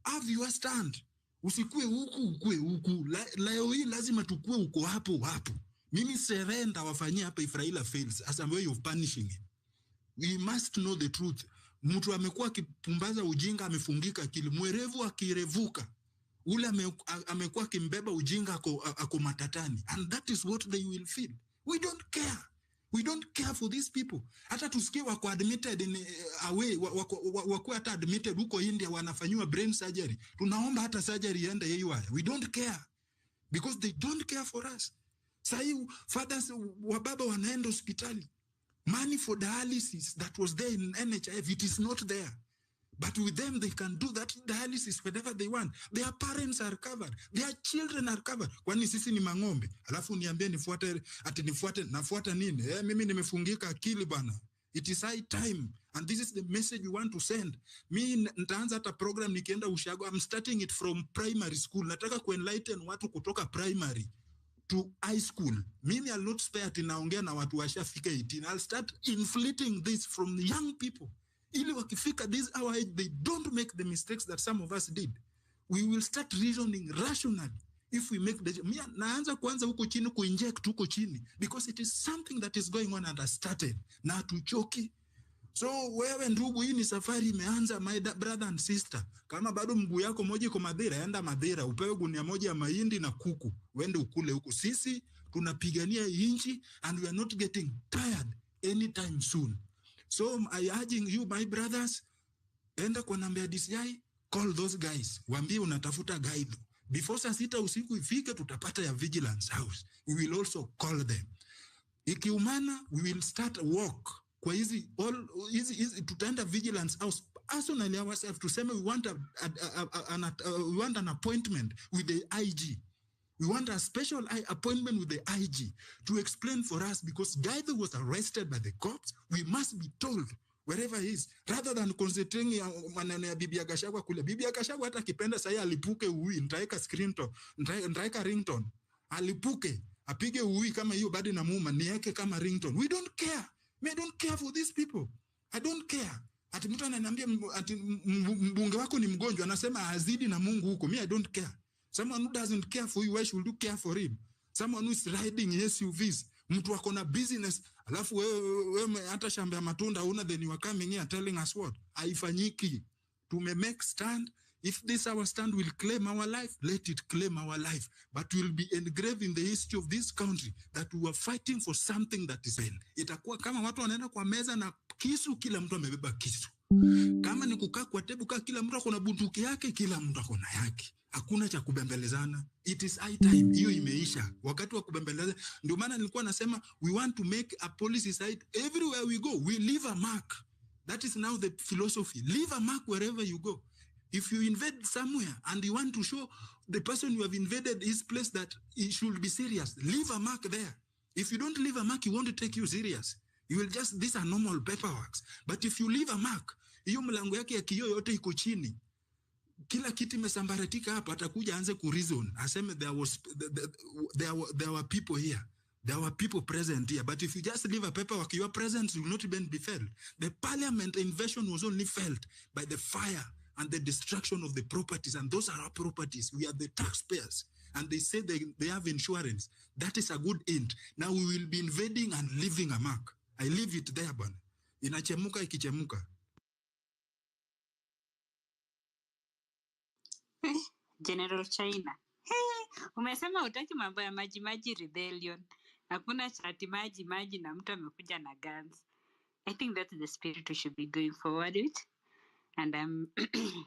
Have your stand. Usikue huku, ukue huku. Leo hii lazima tukue uko hapo. Mimi surrender wafanyia hapa if Raila fails as a way of punishing him. We must know the truth. Mtu amekuwa akipumbaza ujinga amefungika akili. Mwerevu akirevuka. Ule amekuwa kimbeba ujinga ako matatani. And that is what they will feel. We don't care. We don't care for these people. Hata tusikie wako admitted in away, wako hata admitted huko India wanafanywa brain surgery. Tunaomba hata surgery iende yeye. We don't care because they don't care for us. Sahi fathers wababa wanaenda hospitali. Money for dialysis that was there in NHIF, it is not there. But with them, they can do that dialysis whenever they want. Their parents are covered. Their children are covered. Kwani sisi ni mang'ombe? Alafu niambie nafuata nini? Mimi nimefungika akili bana. It is high time. And this is the message we want to send. Mi nitaanza hata program nikienda Ushago. I'm starting it from primary school. Nataka kuenlighten watu kutoka primary to high school. Mimi I'll not spare ati naongea na watu washafika 18. I'll start inflating this from young people. Ili wakifika this our age, they don't make the mistakes that some of us did. We will start reasoning rationally if we make the... Naanza kwanza huko chini kuinject huko chini because it is something that is going on and has started. Na hatuchoki. So wewe ndugu, hii ni safari imeanza, my brother and sister. Kama bado mguu yako moja iko Madera, enda Madera, upewe gunia moja ya mahindi na kuku, uende ukule huko. Sisi tunapigania inchi and we are not getting tired anytime soon. So I urging you, my brothers, enda kwa namba ya DCI, call those guys. Waambie unatafuta guide. Before saa 6 usiku ifike, tutapata ya vigilance house. We will also call them. Ikiumana, we will start walk. Kwa hizi tutaenda vigilance house personally ourselves to say we want we want an appointment with the IG. We want a special appointment with the IG to explain for us, because guy that was arrested by the cops, we must be told wherever he is, rather than concentrating maneno ya bibi ya Gachagua kule. Bibi ya Gachagua hata kipenda sasa alipuke uwi, nitaeka nitaeka ringtone, alipuke apige uwi kama hiyo badi na muuma niweke kama ringtone. We don't care. I don't care for these people. I don't care. Ati mtu ananiambia ati mbunge wako ni mgonjwa, anasema azidi na Mungu huko. I don't care. Someone who doesn't care for you, why should you care for him? Someone who is riding SUVs, mtu wako na business, alafu wewe hata shamba ya matunda una, then you are coming here telling us what? Haifanyiki. Tume make stand. If this our stand will claim our life, let it claim our life. But will be engraved in the history of this country that we are fighting for something that is in. Itakuwa kama watu wanaenda kwa meza na kisu, kila mtu amebeba kisu. Kama ni kukaa kwa tebu, kila mtu akona bunduki yake, kila mtu akona yake. Hakuna cha kubembelezana. It is high time. Hiyo imeisha. Wakati wa kubembeleza. Ndio maana nilikuwa nasema we want to make a policy side everywhere we go. We leave a mark. That is now the philosophy. Leave a mark wherever you go. If you invade somewhere and you want to show the person you have invaded his place that he should be serious, leave a mark there. If you don't leave a mark, he won't take you serious. You will just, these are normal paperwork. But if you leave a mark, hiyo mlango yake ya kioo yote iko chini. Kila kiti mesambaratika hapa, atakuja anze ku reason. Aseme there were people here. There were people present here. But if you just leave a paperwork, your presence will not even be felt. The parliament invasion was only felt by the fire and the destruction of the properties. And those are our properties. We are the taxpayers. And they say they have insurance. That is a good end. Now we will be invading and leaving a mark. I leave it there, bwana. Inachemuka ikichemuka. General China. Umesema utaki mambo ya maji rebellion. Hakuna chati maji na mtu amekuja na guns. I think that's the spirit we should be going forward with. And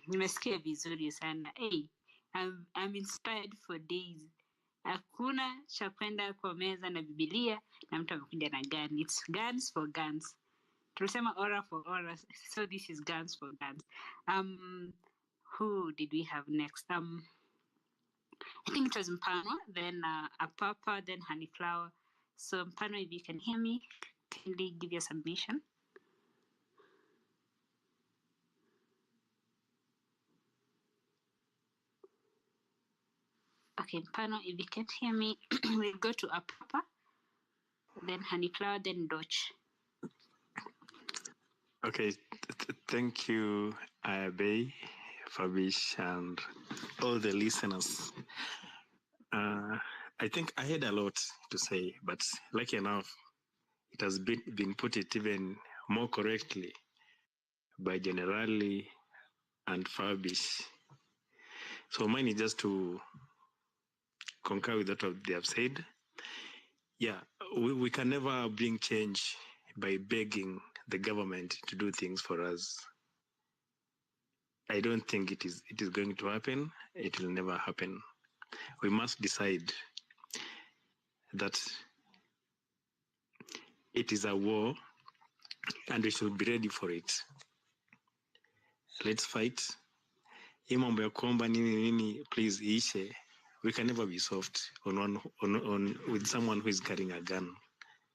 nimesikia vizuri sana. Hey, I'm inspired for days. Hakuna cha kwenda kwa meza na Biblia na mtu amekuja na gun. It's guns for guns. Tulisema aura for aura. So this is guns for guns. Who did we have next? I think it was Mpano, then Apapa, then Honeyflower. So Mpano, if you can hear me, kindly give your submission. Okay, Mpano, if you can't hear me, we'll go to Apapa, then Honeyflower, then Doch. Okay, thank you, Ayabe, Fabish, and all the listeners. I think I had a lot to say, but lucky enough, it has been put it even more correctly by Generali and Fabish. So mine is just to concur with what they have said. Yeah, we can never bring change by begging the government to do things for us. I don't think it is going to happen. It will never happen. We must decide that it is a war and we should be ready for it. Let's fight. Hii mambo ya kuomba nini please ishe. We can never be soft on with someone who is carrying a gun.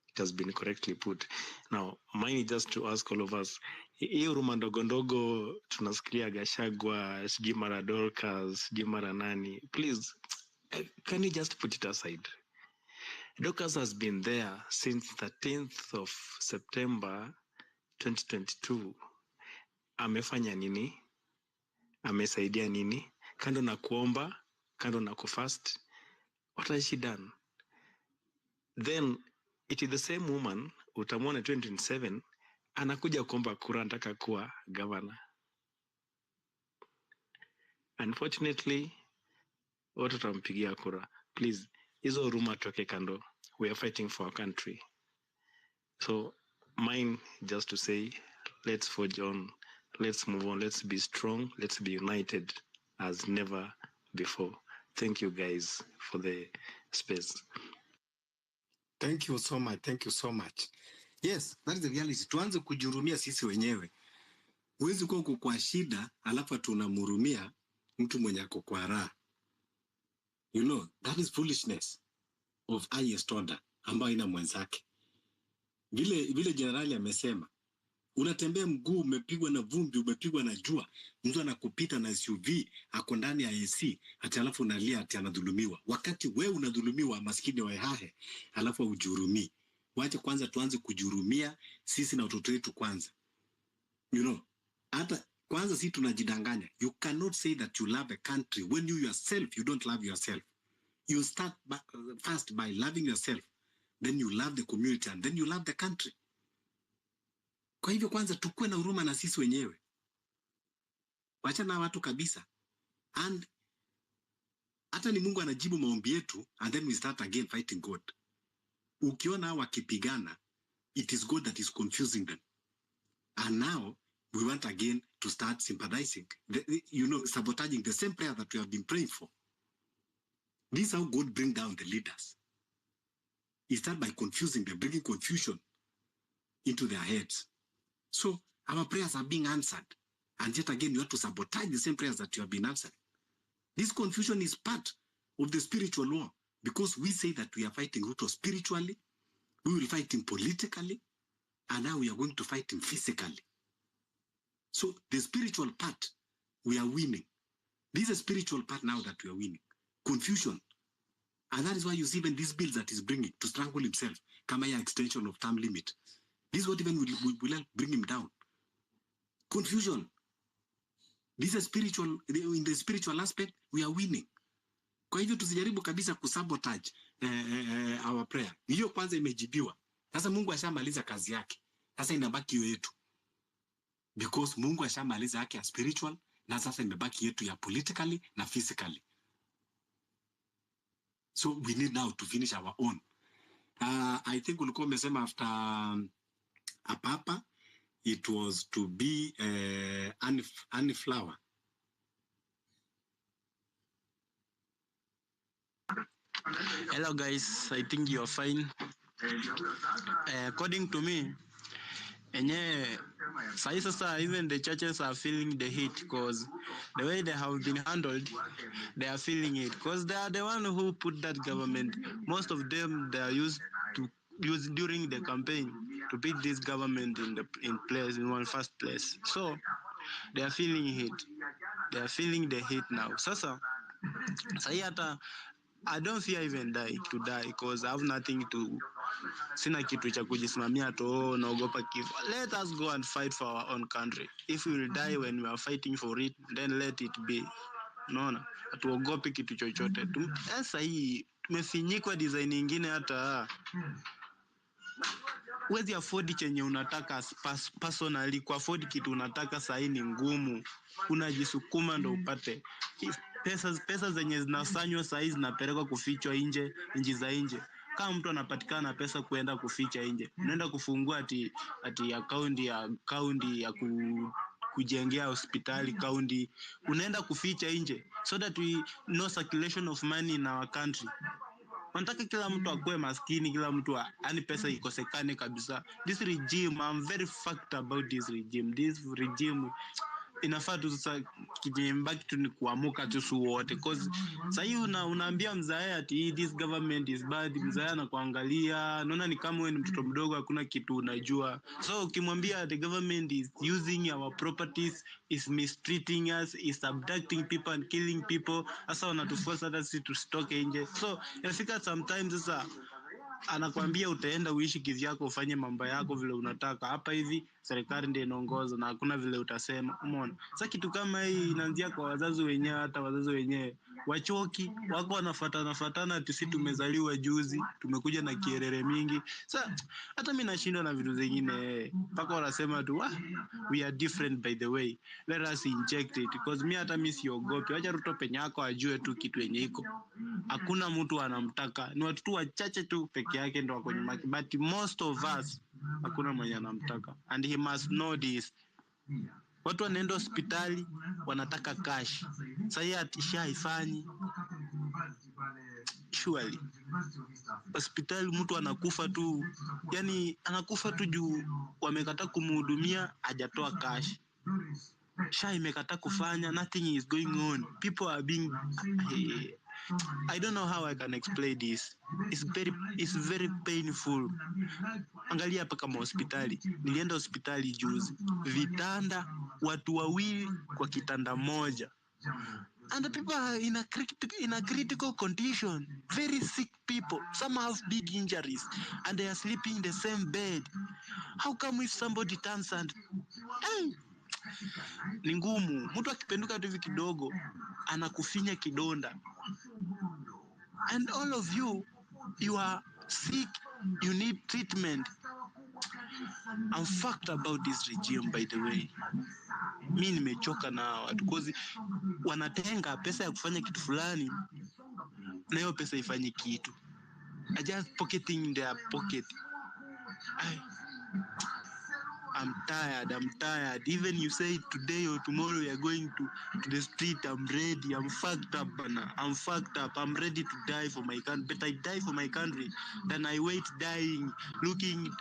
It has been correctly put. Now, mine is just to ask all of us, hiyo ruma ndogo ndogo tunasikia Gachagua, sijui mara Dorcas, sijui mara nani, please, can you just put it aside? Dorcas has been there since 13th of September 2022. Amefanya nini? Amesaidia nini? Kando na kuomba, kando na kufast, what has she done? Then it is the same woman utamwona 2027 anakuja kuomba kura, anataka kuwa governor. Unfortunately, watu watampigia kura. Please, hizo ruma toke kando. We are fighting for our country. So mine just to say, let's forge on, let's move on, let's be strong, let's be united as never before. Thank you guys for the space. Thank you so much. Thank you so much. Yes, that is the reality. Tuanze kujurumia sisi wenyewe. Huwezi kuwa uko kwa shida alafu tunamhurumia mtu mwenye ako kwa raha. You know, that is foolishness of highest order ambayo ina mwenzake. Vile generali amesema, unatembea mguu umepigwa na vumbi, umepigwa na jua, mtu anakupita na SUV, ako ndani ya AC, ati alafu unalia ati anadhulumiwa. Wakati wewe unadhulumiwa maskini wa hahe, alafu hujurumii. Wacha kwanza tuanze kujurumia sisi na watoto wetu kwanza. You know, hata kwanza sisi tunajidanganya. You cannot say that you love a country when you yourself you don't love yourself. You start first by loving yourself, then you love the community, and then you love the country. Kwa hivyo kwanza tukue na huruma na sisi wenyewe. Wacha na watu kabisa. And hata ni Mungu anajibu maombi yetu, and then we start again fighting God. Ukiona wakipigana, it is God that is confusing them. And now we want again to start sympathizing, sabotaging the same prayer that we have been praying for. This is how God brings down the leaders. He starts by confusing them, bringing confusion into their heads. So our prayers are being answered. And yet again, you have to sabotage the same prayers that you have been answered. This confusion is part of the spiritual war, because we say that we are fighting Ruto spiritually, we will fight him politically, and now we are going to fight him physically. So the spiritual part, we are winning. This is a spiritual part now that we are winning. Confusion. And that is why you see even these bills that he's bringing to strangle himself, come here extension of term limit. This is what even will help bring him down. Confusion. This is spiritual, in the spiritual aspect, we are winning. Kwa hivyo tusijaribu kabisa kusabotage our prayer. Hiyo kwanza imejibiwa. Sasa Mungu ashamaliza kazi yake. Sasa inabaki yetu. Because Mungu ashamaliza yake ya spiritual, na sasa imebaki yetu ya politically na physically. So we need now to finish our own. I think ulikuwa umesema after a papa, it was to be Annie Flower. Hello guys, I think you're fine. According to me, even the churches are feeling the heat, because the way they have been handled, they are feeling it, because they are the one who put that government. Most of them, they are used during the campaign to put this government in first place. So they are feeling it. They are feeling the heat now. Sasa hata I don't fear even to die, because I have nothing to. Sina kitu cha kujisimamia to, naogopa kifo. Let us go and fight for our own country. If we will die when we are fighting for it, then let it be. Unaona? Hatuogopi kitu chochote. Sasa hii tumefinyikwa design nyingine, hata huwezi afford chenye unataka personally. Kwa afford kitu unataka sasa ni ngumu. Unajisukuma ndo upate. Pesa zenye zinasanywa sasa zinapelekwa kufichwa nje, nchi za nje. kama mtu anapatikana pesa kuenda kuficha nje, unaenda kufungua ati akaunti ya kujengea hospitali kaunti, unaenda kuficha nje so that we no circulation of money in our country. Wanataka kila mtu akue maskini, kila mtu yani pesa ikosekane kabisa. This regime, I'm very fucked about this regime. This regime inafaa tu sasa kijimbaki tu ni kuamuka tu su wote, cause sasa hii unaambia mzae ati this government is bad, mzae anakuangalia naona ni kama wewe ni mtoto mdogo, hakuna kitu unajua. So ukimwambia the government is using our properties, is mistreating us, is abducting people and killing people, sasa wanatuforce hata sisi tusitoke nje. So inafika sometimes sasa anakuambia utaenda uishi kivyako, ufanye mambo yako vile unataka. Hapa hivi serikali ndiyo inaongoza na hakuna vile utasema. Umeona? Sasa kitu kama hii inaanzia kwa wazazi wenyewe, hata wazazi wenyewe wachoki, wako wanafuatana ati sisi tumezaliwa juzi, tumekuja na kierere mingi. Sasa hata mimi nashindwa na vitu zingine. Mpaka wanasema tu we are different by the way. Let us inject it because hata mimi siogopi. Acha Ruto penye yako ajue tu kitu yenye iko. Hakuna mtu anamtaka. Ni watu tu wachache tu peke yake ndio wako nyuma. But most of us hakuna mwenye anamtaka. And he must know this. Watu wanaenda hospitali wanataka cash. Sasa atishaifanyi. Surely. Hospitali mtu anakufa tu. Yani anakufa tu juu wamekataa kumhudumia, hajatoa cash. Sha imekataa kufanya, nothing is going on. People are being I don't know how I can explain this. It's very painful. Angalia hapa kama hospitali. Nilienda hospitali juzi. Vitanda watu wawili kwa kitanda moja. And the people are in a critical condition. Very sick people. Some have big injuries and they are sleeping in the same bed. How come if somebody turns and ni ngumu. Mtu akipenduka tu hivi kidogo anakufinya kidonda. And all of you are sick, you need treatment. I'm fucked about this regime by the way. Mimi nimechoka na watu because wanatenga pesa ya kufanya kitu fulani na hiyo pesa ifanye kitu. I just pocketing in their pocket. I'm tired. Even you say today or tomorrow we are going to the street, I'm ready. I'm fucked up, Bana. I'm fucked up. I'm ready to die for my country. But I die for my country. Then I wait dying, looking.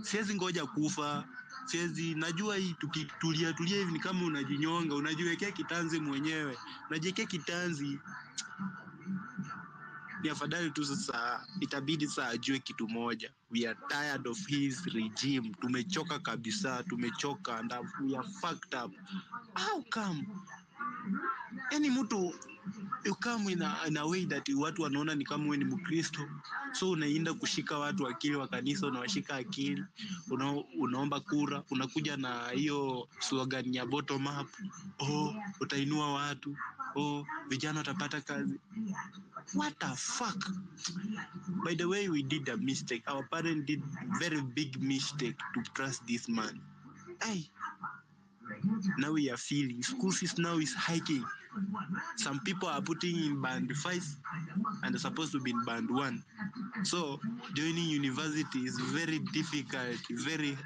Siwezi ngoja kufa. Siwezi, najua hii tukitulia hivi ni kama unajinyonga, unajiwekea kitanzi mwenyewe. Unajiwekea kitanzi. Ni afadhali tu sasa itabidi sasa ajue kitu moja. We are tired of his regime. Tumechoka kabisa, tumechoka and we are fucked up. How come? Any mtu you come in a way that watu wanaona ni kama wewe ni Mkristo. So unaenda kushika watu akili wa kanisa, unawashika akili, unaomba kura, unakuja na hiyo slogan ya bottom up. Utainua watu. Vijana watapata kazi. What the fuck? By the way, we did a mistake. Our parents did very big mistake to trust this man. Now we are feeling school fees now is hiking. Some people are putting in band 5 and they're supposed to be in band 1. So joining university is very difficult, very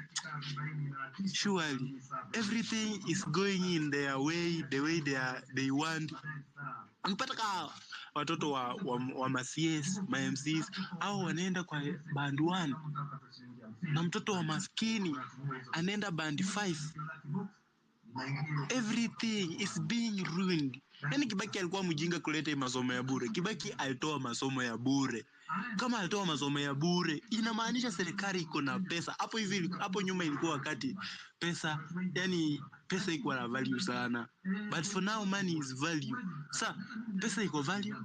surely everything is going in their way, the way they want. Mpaka watoto wa ma-CS, ma-MCs au wanaenda kwa band 1 na mtoto wa maskini anaenda band 5. Everything is being ruined. Yani Kibaki alikuwa mjinga kuleta masomo ya bure. Kibaki alitoa masomo ya bure. Kama alitoa masomo ya bure, inamaanisha serikali iko na pesa. Hapo nyuma ilikuwa wakati pesa, yani pesa iko na value sana. But for now money is value. Sasa pesa iko value.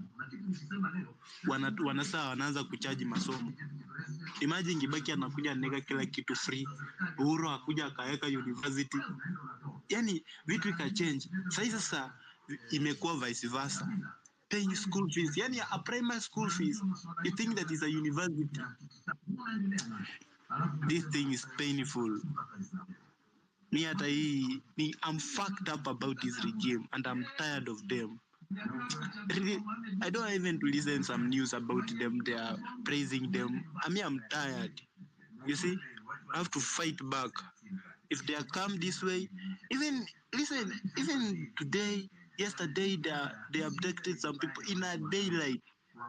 Wanaanza kuchaji masomo. Imagine Kibaki anakuja anaweka kila kitu free. Uhuru akuja akaweka university. Yani vitu ikachange. Sasa imekuwa vice versa. Paying school fees, yani a primary school fees, you think that is a university. This thing is painful. I'm fucked up about this regime and I'm tired of them. really, I don't even to listen some news about them. They are praising them. I mean, I'm tired. You see, I have to fight back. If they come this way, even listen, even today, yesterday, they abducted some people in a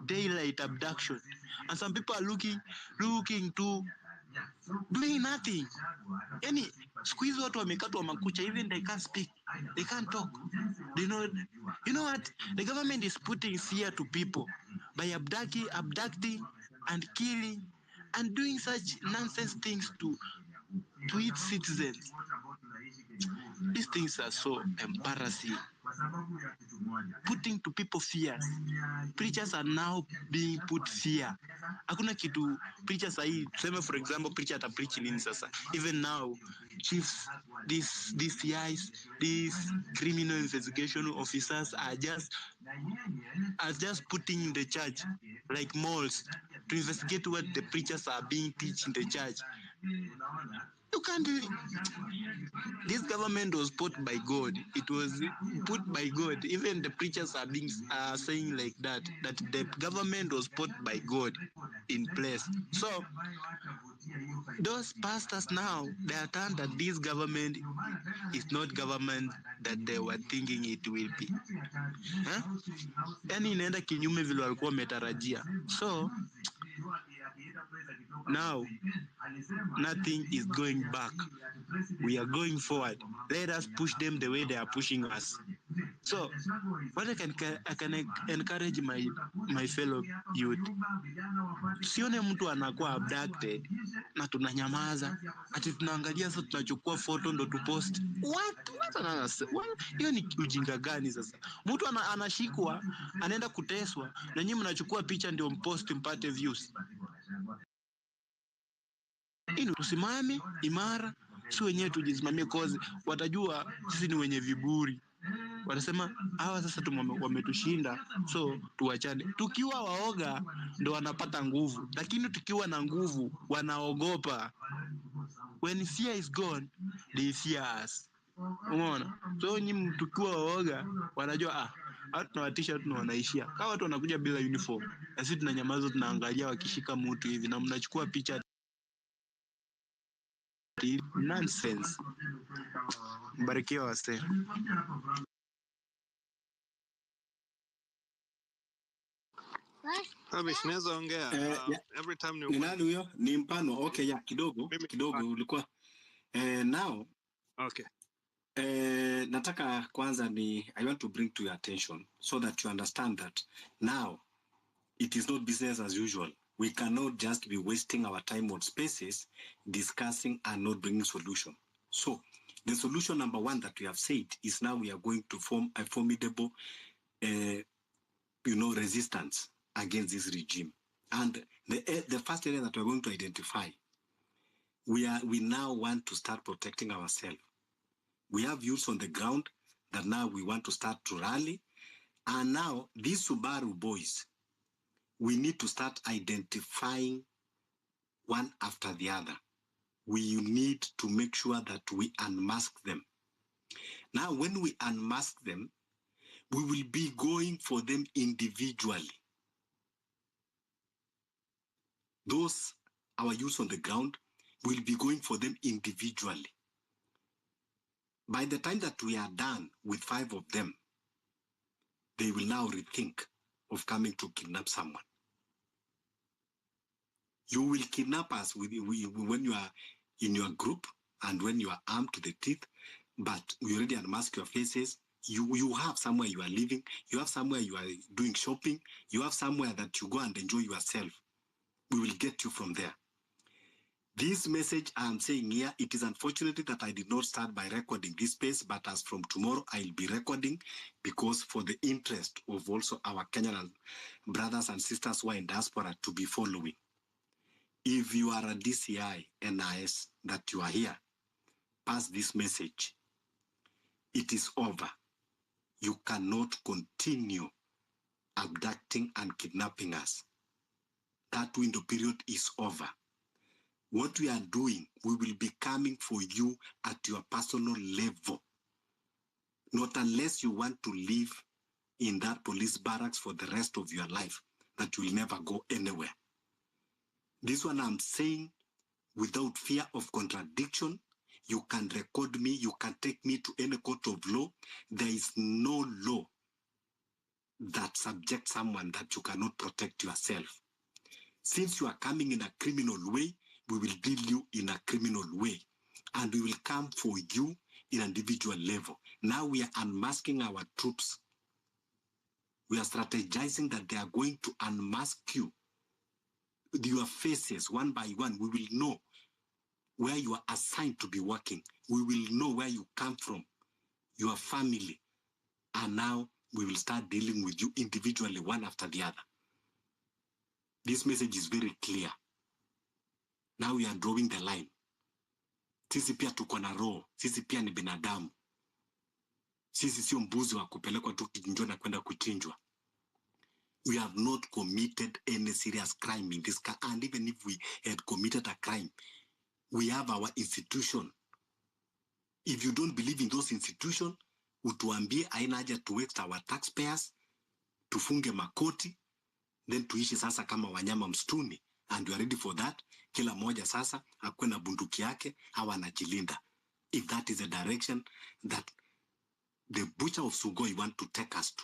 daylight abduction, and some people are looking to doing nothing. Any squeeze watu wamekatwa makucha, even they can't speak, they can't talk. You know what? The government is putting fear to people by abducting and killing and doing such nonsense things to its citizens. These things are so embarrassing. Putting to people fear. Preachers are now being put fear. Hakuna kitu preachers sahi, tuseme for example preacher ata preach nini sasa. Even now chiefs, these CIs, these criminal investigation officers are just putting in the church like malls to investigate what the preachers are being teach in the church. You can't really. This government was put by God. It was put by God. Even the preachers are saying like that the government was put by God in place. So those pastors now, they are turned that this government is not government that they were thinking it will be. Yani inaenda kinyume vile walikuwa wametarajia. So now nothing is going back. We are going forward. Let us push them the way they are pushing us. So what I can encourage my fellow youth, sione mtu anakuwa abducted na tunanyamaza ati tunaangalia sasa, tunachukua photo ndo tupost. Hiyo ni ujinga gani sasa? Mtu anashikwa anaenda kuteswa na nyinyi mnachukua picha ndio mpost mpate views. Tusimame imara, si wenyewe tujisimamie, cause watajua sisi ni wenye viburi. Watasema hawa sasa wametushinda, so tuachane. Tukiwa waoga ndo wanapata nguvu, lakini tukiwa na nguvu wanaogopa. When fear is gone, they fear us. Umeona? So nyinyi tukiwa waoga wanajua tunawatisha, wanaishia. Kama watu wanakuja bila uniform, na sisi tunanyamaza, tunaangalia wakishika mtu hivi na mnachukua picha. Nonsense. Barikiwa wase. Naweza ongea. Every time ni nani huyo? Ni Mpano. Okay, ya kidogo ulikuwa now. Okay. Nataka kwanza I want to bring to your attention so that you understand that now it is not business as usual. We cannot just be wasting our time on spaces discussing and not bringing solution. So the solution number one that we have said is now we are going to form a formidable resistance against this regime. And the first area that we're going to identify, we now want to start protecting ourselves. We have youths on the ground that now we want to start to rally. And now these Subaru boys, we need to start identifying one after the other. We need to make sure that we unmask them. Now, when we unmask them, we will be going for them individually. Those, our youths on the ground, will be going for them individually. By the time that we are done with 5 of them, they will now rethink of coming to kidnap someone. You will kidnap us when you are in your group and when you are armed to the teeth, but we already unmask your faces. You have somewhere you are living, you have somewhere you are doing shopping, you have somewhere that you go and enjoy yourself. We will get you from there. This message I am saying here, it is unfortunate that I did not start by recording this space, but as from tomorrow, I'll be recording because for the interest of also our Kenyan brothers and sisters who are in diaspora to be following. If you are a DCI, NIS, that you are here, pass this message. It is over. You cannot continue abducting and kidnapping us. That window period is over. What we are doing, we will be coming for you at your personal level. Not unless you want to live in that police barracks for the rest of your life, that you will never go anywhere. This one I'm saying without fear of contradiction. You can record me, you can take me to any court of law. There is no law that subjects someone that you cannot protect yourself. Since you are coming in a criminal way, we will deal you in a criminal way. And we will come for you in an individual level. Now we are unmasking our troops. We are strategizing that they are going to unmask you. Your faces, one by one, we will know where you are assigned to be working. We will know where you come from, your family. And now we will start dealing with you individually, one after the other. This message is very clear. Now we are drawing the line. Sisi pia tuko na roho. Sisi pia ni binadamu. Sisi sio mbuzi wa kupelekwa tu kichinjwa na kwenda kuchinjwa. We have not committed any serious crime in this country. And even if we had committed a crime, we have our institution. If you don't believe in those institutions, utuambie haina haja to waste our taxpayers, tufunge makoti, then tuishi sasa kama wanyama msituni. And we are ready for that. Kila moja sasa akuwe na bunduki yake, hawa anajilinda. If that is the direction that the butcher of Sugoi want to take us to.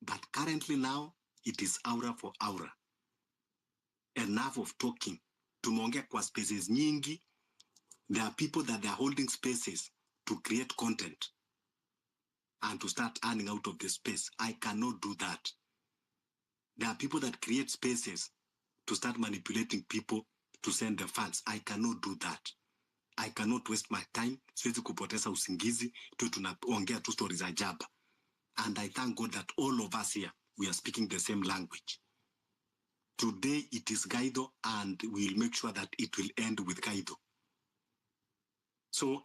But currently now, it is aura for aura. Enough of talking. Tumeongea kwa spaces nyingi. There are people that they are holding spaces to create content and to start earning out of the space. I cannot do that. There are people that create spaces to start manipulating people to send the funds. I cannot do that. I cannot waste my time. Siwezi kupoteza usingizi tu tunaongea tu stories za jaba. And I thank God that all of us here, we are speaking the same language. Today it is Gaido, and we will make sure that it will end with Gaido. So,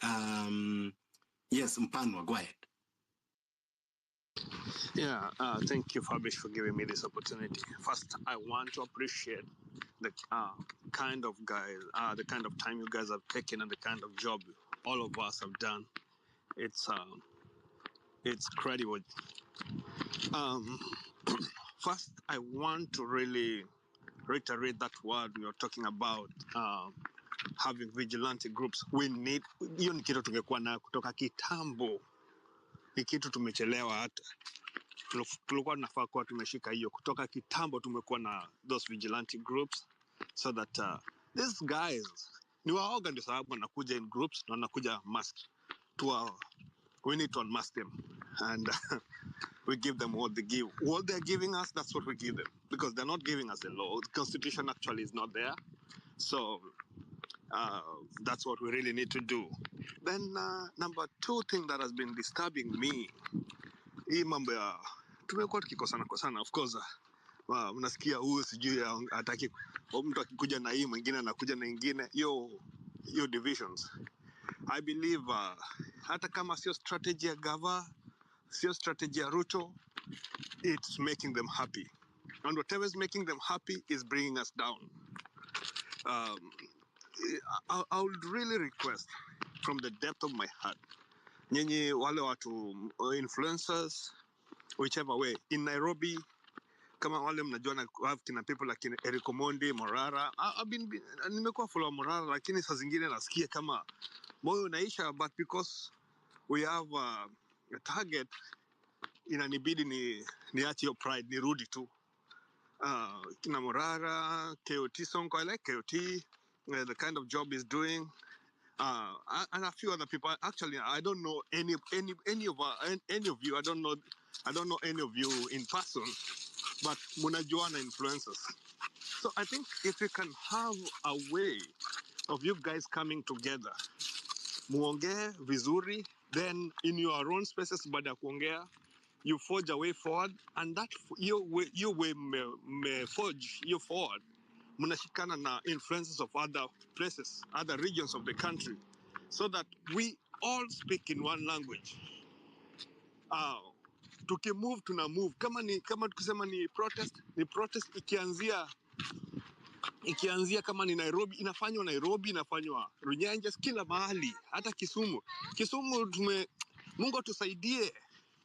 yes, Mpanwa, go ahead. Yeah, thank you, Fabish, for giving me this opportunity. First, I want to appreciate the kind of guys, the kind of time you guys have taken, and the kind of job all of us have done. It's credible. First, I want to really reiterate that word we are talking about, having vigilante groups. We need, hiyo ni kitu tungekuwa na kutoka kitambo. Ni kitu tumechelewa hata. Tulikuwa tunafaa kuwa tumeshika hiyo. Kutoka kitambo tumekuwa na those vigilante groups, so that these guys, ni waoga ndio sababu wanakuja in groups na wanakuja masked. We need to unmask them. And we give them what they give. What they're giving us, that's what we give them. Because they're not giving us the law. The Constitution actually is not there. So that's what we really need to do. Then number two thing that has been disturbing me, hii mambo ya tumekuwa tukikosana. Of course, unasikia huyu sijui hataki mtu akikuja na hii mwingine anakuja na ingine. Yo divisions. I believe hata kama sio strategy ya Gava, sio strategy ya Ruto, it's making them happy. And whatever is making them happy is bringing us down. I would really request from the depth of my heart, nyinyi wale watu influencers, whichever way, in Nairobi, kama wale mnajua na kina people like Eric Omondi, Morara, nimekuwa follow Morara, lakini saa zingine nasikia kama moyo unaisha, but because we have a target, inanibidi niache your pride, nirudi tu. Kina Morara, KOT Sonko, I like KOT, the kind of job he's doing, and a few other people. Actually, I don't know any of you. I don't know any of you in person, but munajuana influencers. So I think if we can have a way of you guys coming together, muongee vizuri, then in your own spaces baada ya kuongea, you forge a way forward, and that you may forge you forward. Mnashikana na influences of other places, other regions of the country, so that we all speak in one language. Tukimove tuna move. Kama tukisema ni protest ikianzia kama ni Nairobi, inafanywa Runyenjes, kila mahali, hata Kisumu. Mungu atusaidie.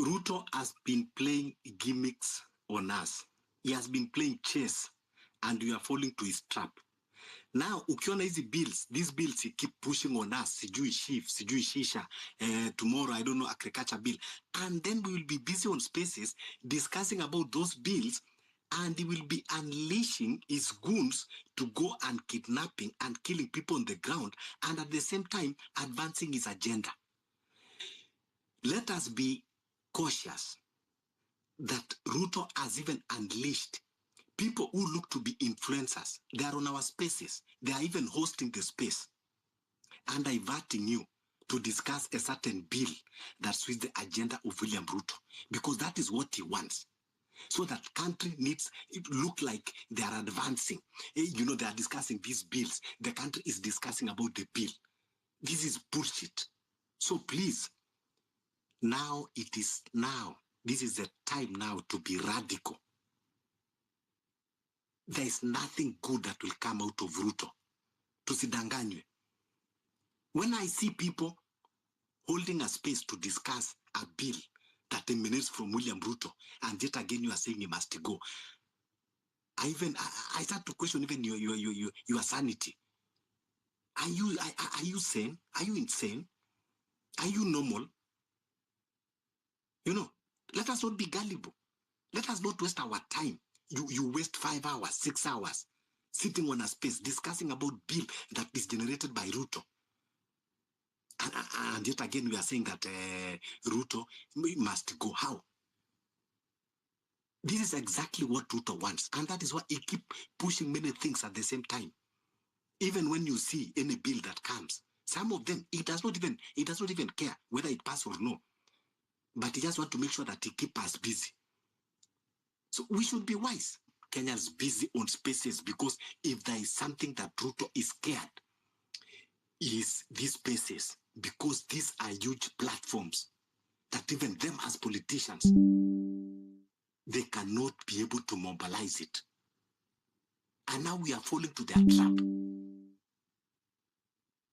Ruto has been playing gimmicks on us. He has been playing chess, and we are falling to his trap. Now, ukiona hizi bills, these bills he keep pushing on us, sijui shift, sijui shisha, tomorrow, I don't know, agriculture bill. And then we will be busy on spaces discussing about those bills, and he will be unleashing his goons to go and kidnapping and killing people on the ground, and at the same time, advancing his agenda. Let us be cautious that Ruto has even unleashed people who look to be influencers. They are on our spaces. They are even hosting the space and diverting you to discuss a certain bill that suits the agenda of William Ruto, because that is what he wants. So that country needs, it look like they are advancing. You know, they are discussing these bills. The country is discussing about the bill. This is bullshit. So please, now it is now. This is the time now to be radical. There is nothing good that will come out of Ruto. Tusidanganywe. When I see people holding a space to discuss a bill that emanates from William Ruto, and yet again you are saying he must go, I start to question even your sanity. Are you sane? Are you insane? Are you normal? You know, let us not be gullible. Let us not waste our time. You waste 5 hours, 6 hours sitting on a space discussing about bill that is generated by Ruto. And yet again, we are saying that Ruto must go. How? This is exactly what Ruto wants. And that is why he keeps pushing many things at the same time. Even when you see any bill that comes, some of them, he does not even care whether it passes or no. But he just wants to make sure that he keeps us busy. So we should be wise. Kenya's busy on spaces, because if there is something that Ruto is scared, is these spaces, because these are huge platforms that even them as politicians, they cannot be able to mobilize it. And now we are falling to their trap.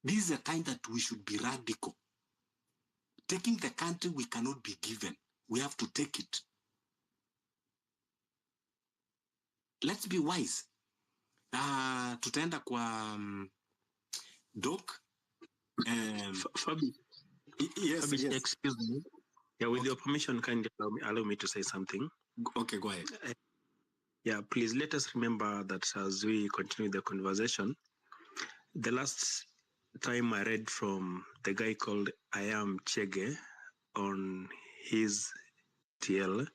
This is a time that we should be radical. Taking the country we cannot be given. We have to take it. Let's be wise. Tutaenda kwa Doc. Fabi, Yes, Fabi, yes. excuse me. Yeah, with your permission, kindly allow me to say something. Okay, go ahead. Yeah, please let us remember that as we continue the conversation, the last time I read from the guy called I Am Chege on his TL,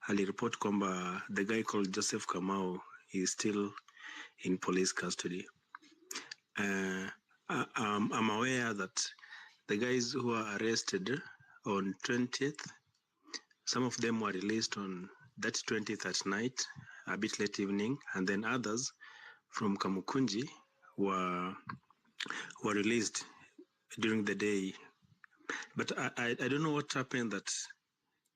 Ali report kwamba the guy called Joseph Kamau is still in police custody. I'm aware that the guys who are arrested on 20th, some of them were released on that 20th at night, a bit late evening, and then others from Kamukunji were released during the day. But I don't know what happened that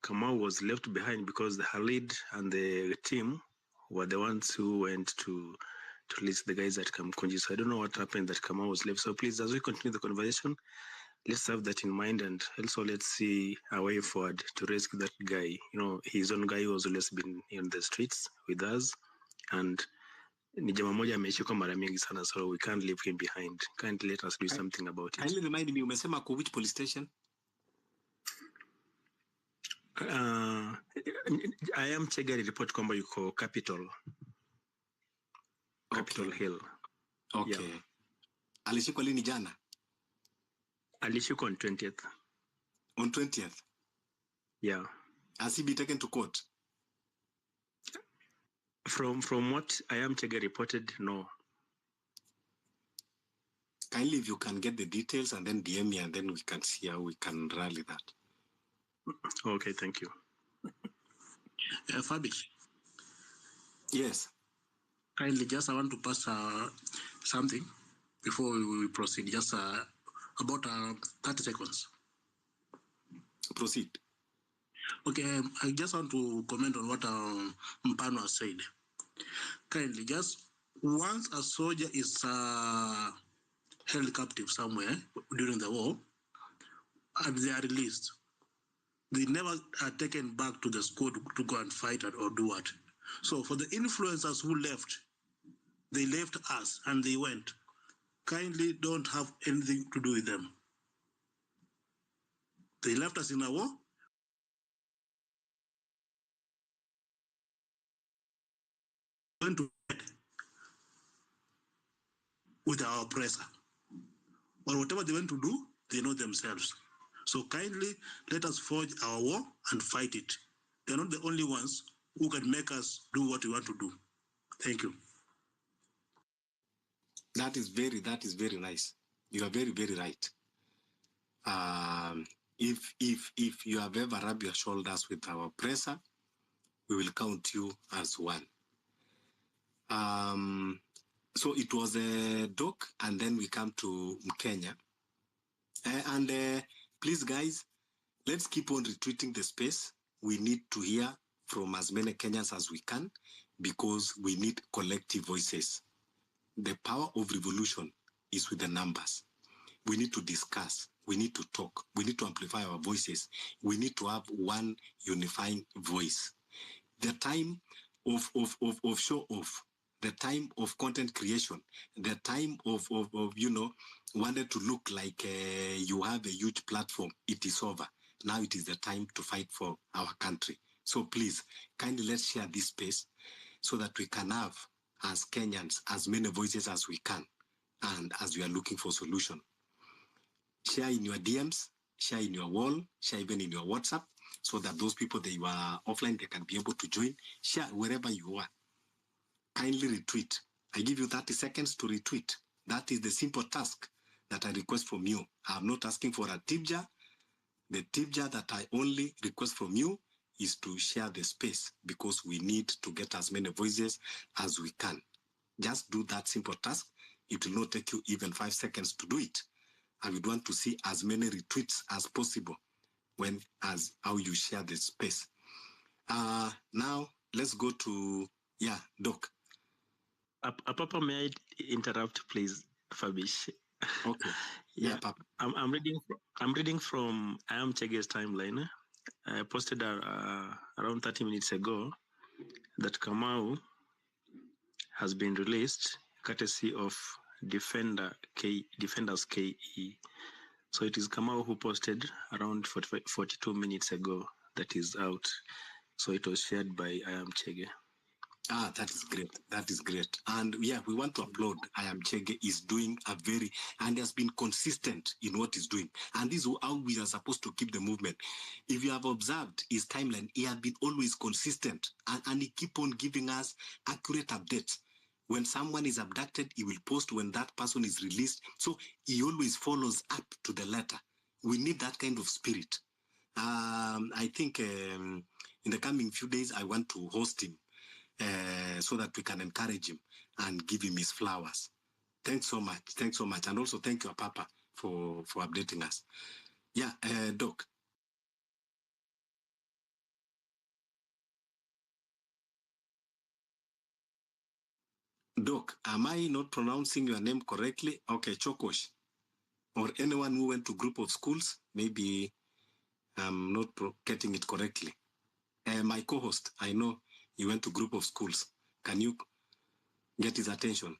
Kamau was left behind, because the Khalid and the team were the ones who went to release the guys at Kamukunji. So I don't know what happened that Kamau was left. So please, as we continue the conversation, let's have that in mind, and also let's see a way forward to rescue that guy. You know, his own guy who has always been in the streets with us, and ni jamaa moja ameshikwa mara mingi sana, so we can't leave him behind. Can't let us do something about it. Kindly remind me, umesema kwa which police station? I Am Chege report kwamba yuko Capital Hill. Okay. Yeah. Alishikwa lini jana? Alishikwa on 20th. On 20th? Yeah. Has he been taken to court? From what I Am Chege reported, no. Kindly, if you can get the details and then DM me, and then we can see how we can rally that. Okay, thank you. Fabi. Yes. Kindly, just I want to pass something before we proceed. Just about 30 seconds. Proceed. Okay, I just want to comment on what Mpano has said. Kindly, just once a soldier is held captive somewhere during the war, and they are released, They never are taken back to the school to go and fight or do what. So for the influencers who left, they left us and they went. Kindly don't have anything to do with them. They left us in a war. Went to bed with our oppressor. Or whatever they went to do, they know themselves. So kindly let us forge our war and fight it. They're not the only ones who can make us do what we want to do. Thank you. That is very nice. You are very, very right. If you have ever rubbed your shoulders with our oppressor, we will count you as one. So it was a Doc, and then we come to Kenya. Please, guys, let's keep on retweeting the space. We need to hear from as many Kenyans as we can, because we need collective voices. The power of revolution is with the numbers. We need to discuss. We need to talk. We need to amplify our voices. We need to have one unifying voice. The time of show off, the time of content creation, the time of wanted to look like you have a huge platform, it is over. Now it is the time to fight for our country. So please, kindly let's share this space so that we can have, as Kenyans, as many voices as we can, and as we are looking for solution. Share in your DMs, share in your wall, share even in your WhatsApp, so that those people that you are offline, they can be able to join. Share wherever you are. Kindly retweet. I give you 30 seconds to retweet. That is the simple task that I request from you. I'm not asking for a tibja. The tibja that I only request from you is to share the space, because we need to get as many voices as we can. Just do that simple task. It will not take you even 5 seconds to do it. I would want to see as many retweets as possible as how you share the space. Now let's go to Doc. Papa, may I interrupt, please, Fabish? Okay. Papa. I'm reading from I Am Chege's timeline. I posted around 30 minutes ago that Kamau has been released courtesy of Defenders KE. So it is Kamau who posted around 42 minutes ago that is out. So it was shared by I Am Chege. That is great. That is great. And we want to applaud I Am Chege is doing and has been consistent in what he's doing. And this is how we are supposed to keep the movement. If you have observed his timeline, he has been always consistent, and he keep on giving us accurate updates. When someone is abducted, he will post when that person is released. So he always follows up to the letter. We need that kind of spirit. I think in the coming few days, I want to host him so that we can encourage him and give him his flowers. Thanks so much. Thanks so much. And also thank you, Papa, for updating us. Doc. Doc, am I not pronouncing your name correctly? Okay, Chokosh. Or anyone who went to group of schools, maybe I'm not getting it correctly. My co-host, I know you went to group of schools. Can you get his attention?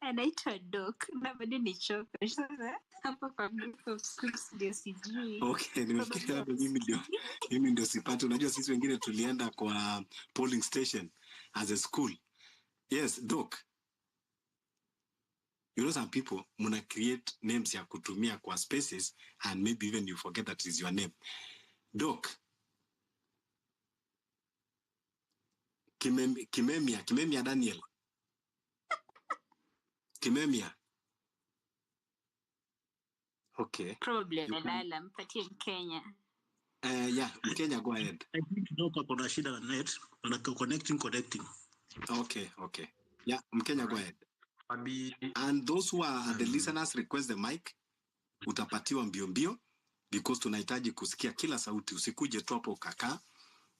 Anaitwa Doc na bado ni Chokosh. Sasa hapo kwa group of schools ndio sijui. Okay, nimefikiria hapo mimi ndio sipati. Unajua sisi wengine tulienda kwa polling station as a school. Yes, Doc. You know, some people muna create names ya kutumia kwa spaces, and maybe even you forget that is your name. Doc. Kimemia Daniel. Kimemia. Okay. Probably analala, mpatie Mkenya. Mkenya, go ahead. I think Doc kuna shida na net, connecting. Okay. Mkenya, go ahead. And those who are the listeners, request the mic. Utapatiwa mbio because tunahitaji kusikia kila sauti. Usikuje tu hapo kaka.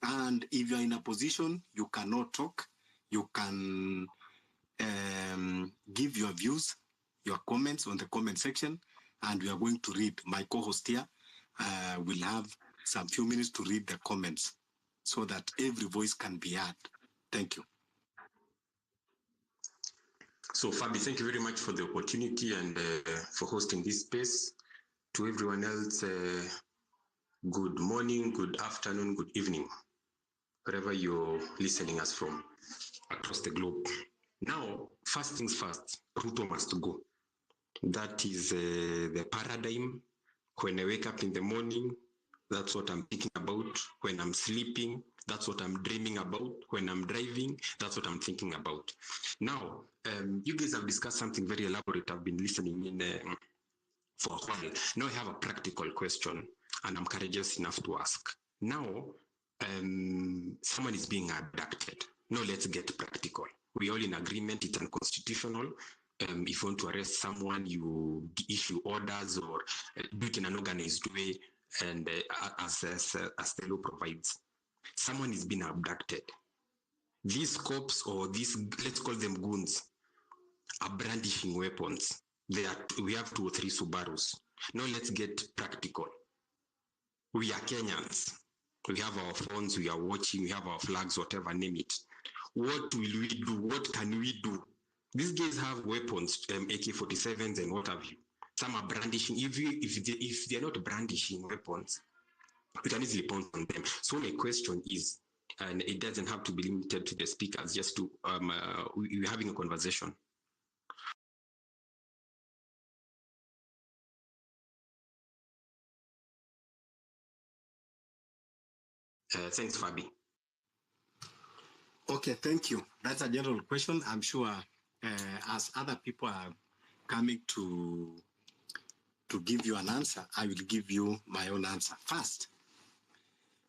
And if you are in a position you cannot talk, you can give your views, your comments on the comment section, and we are going to read. My co-host here will have some few minutes to read the comments so that every voice can be heard. Thank you. So, Fabi, thank you very much for the opportunity and for hosting this space. To everyone else, good morning, good afternoon, good evening, wherever you're listening us from across the globe. Now, first things first, Ruto must go. That is the paradigm. When I wake up in the morning, that's what I'm thinking about. When I'm sleeping, that's what I'm dreaming about. When I'm driving, that's what I'm thinking about. Now, you guys have discussed something very elaborate. I've been listening in for a while. Now I have a practical question, and I'm courageous enough to ask. Now, someone is being abducted. Now let's get practical. We're all in agreement, it's unconstitutional. If you want to arrest someone, you issue orders or do it in an organized way, and as the law provides. Someone is being abducted. These cops or these, let's call them goons, are brandishing weapons. We have 2 or 3 Subarus. Now let's get practical. We are Kenyans. We have our phones, we are watching, we have our flags, whatever, name it. What will we do? What can we do? These guys have weapons, AK-47s and what have you. Some are brandishing. If they're not brandishing weapons, we can easily pounce on them. So my question is, and it doesn't have to be limited to the speakers, just to, we're having a conversation. Thanks, Fabi. Okay, thank you. That's a general question. I'm sure as other people are coming to give you an answer, I will give you my own answer. First,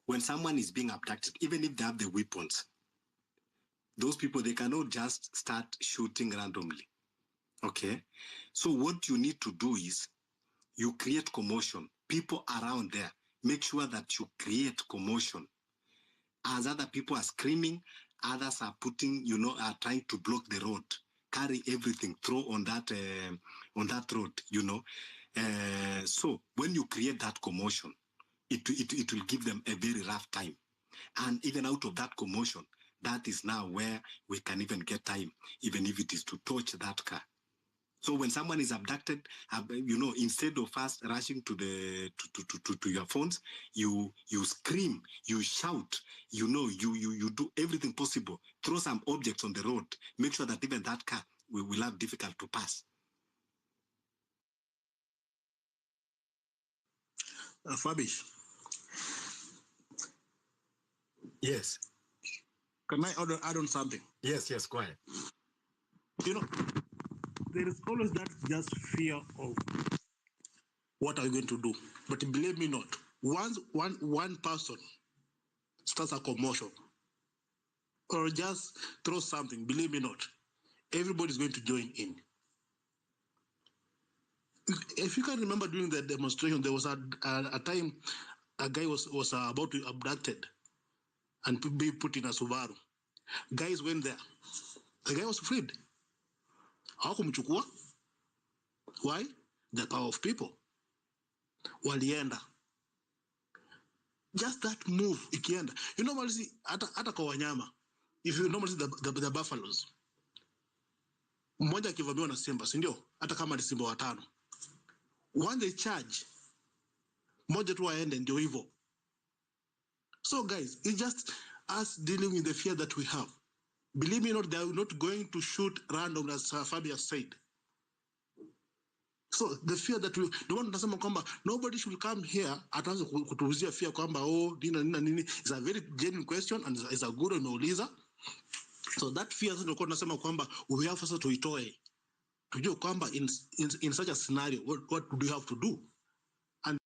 when someone is being abducted, even if they have the weapons, those people, they cannot just start shooting randomly. Okay? So what you need to do is you create commotion. People around there, make sure that you create commotion. As other people are screaming, others are putting, are trying to block the road. Carry everything, throw on that road, So when you create that commotion, it will give them a very rough time. And even out of that commotion, that is now where we can even get time, even if it is to touch that car. So when someone is abducted, instead of us rushing to your phones, you scream, you shout, you do everything possible. Throw some objects on the road. Make sure that even that car will have difficult to pass. Fabish. Yes. Can I add on something? Yes, go ahead. There is always that just fear of what are you going to do. But believe me not, once one person starts a commotion or just throw something, believe me not, everybody's going to join in. If you can remember during the demonstration, there was a time a guy was about to be abducted and be put in a Subaru. Guys went there. The guy was afraid. Hawakumchukua. Why? The power of people. Walienda. Just that move, ikienda. You normally see, hata kwa wanyama, if you normally see the buffaloes, mmoja akivamiwa na simba, si ndio? Hata kama ni simba watano. When they charge, mmoja tu aende, ndio hivyo. So guys, it's just us dealing with the fear that we have. Believe me not, they are not going to shoot random, as Fabia said. So the fear that we don't tunasema kwamba nobody should come here ataanza kutuuzia fear kwamba nini is a very genuine question and is a good umeuliza. So that fear sasa ndio tunasema kwamba we have sasa tuitoe. Tujue kwamba in such a scenario what do you have to do? And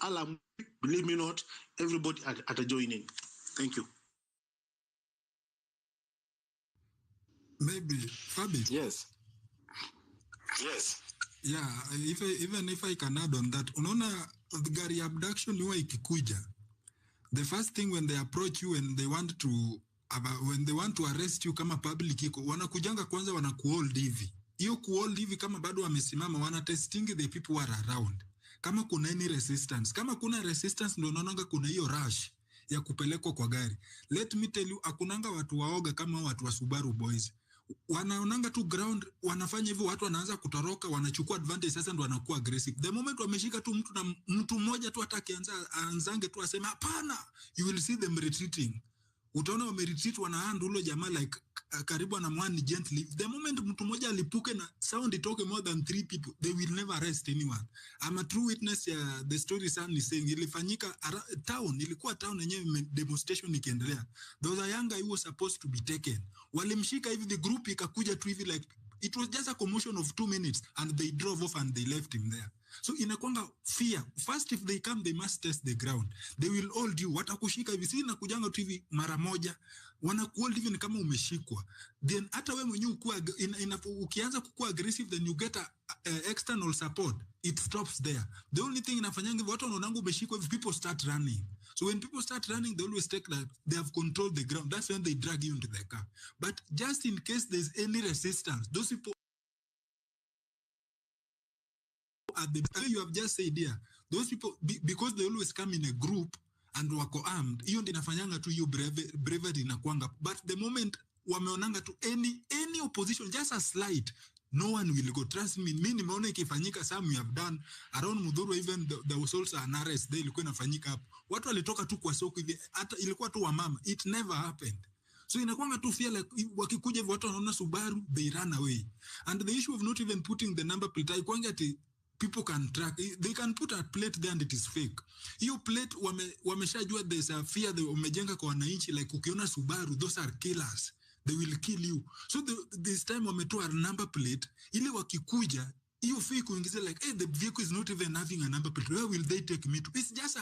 alarm, believe me not, everybody at a joining. Thank you. Maybe Fabi. Yes. Yeah, even if I can add on that, unaona the gari abduction huwa ikikuja, the first thing when they approach you and they want to when they want to arrest you kama public iko, wanakujanga kwanza wanakuhold hivi. Hiyo kuhold hivi kama bado wamesimama, wana testing the people who are around. Kama kuna any resistance. Kama kuna resistance ndio unaonanga kuna hiyo rush ya kupelekwa kwa gari. Let me tell you, akunanga watu waoga kama watu wa Subaru boys. Wanaonanga tu ground, wanafanya hivyo, watu wanaanza kutoroka, wanachukua advantage, sasa ndo wanakuwa aggressive. The moment wameshika tu mtu na mtu mmoja tu atake anzange tu asema hapana, you will see them retreating. Utaona wameretreat, wanahand ulo jamaa like karibu anamwani gently. The moment mtu mmoja alipuke na sound itoke more than 3 people, they will never arrest anyone. I'm a true witness ya the story son is saying. Ilifanyika town, ilikuwa town yenyewe demonstration ikiendelea. There was a young guy who was supposed to be taken. Walimshika hivi, the group ikakuja tu hivi like it was just a commotion of 2 minutes and they drove off and they left him there. So inakwanga fear. First, if they come, they must test the ground. They will hold you. Watakushika hivi. Si nakujanga tu hivi mara moja. Wanakuhold hivi ni kama umeshikwa. Then hata wewe mwenyewe ukianza kukua aggressive, then you get a external support. It stops there. The only thing inafanyanga hivi, watu wanaonanga umeshikwa hivi, people start running. So when people start running, they always take like they have controlled the ground. That's when they drag you into the car. But just in case there's any resistance, those people at the you have just said here, those people because they always come in a group and wako armed, hiyo ndio inafanyanga tu hiyo bravery inakwanga. But the moment wameonanga tu any opposition, just a slight, no one will go. Trust me, mimi nimeona ikifanyika, some we have done around Mudhuru, even there was also an arrest there ilikuwa inafanyika hapo. Watu walitoka tu kwa soko hivi, hata ilikuwa tu wamama. It never happened. So inakwanga tu fear like wakikuja hivi watu wanaona Subaru, they run away. And the issue of not even putting the number plate, ikwanga ati people can track, they can put a plate there and it is fake. Hiyo plate wameshajua there's a fear they wamejenga kwa wananchi, like ukiona Subaru, those are killers, they will kill you. So this time wametoa a number plate ili wakikuja hiyo fake kuingiza like hey, the vehicle is not even having a number plate, where will they take me to? It's just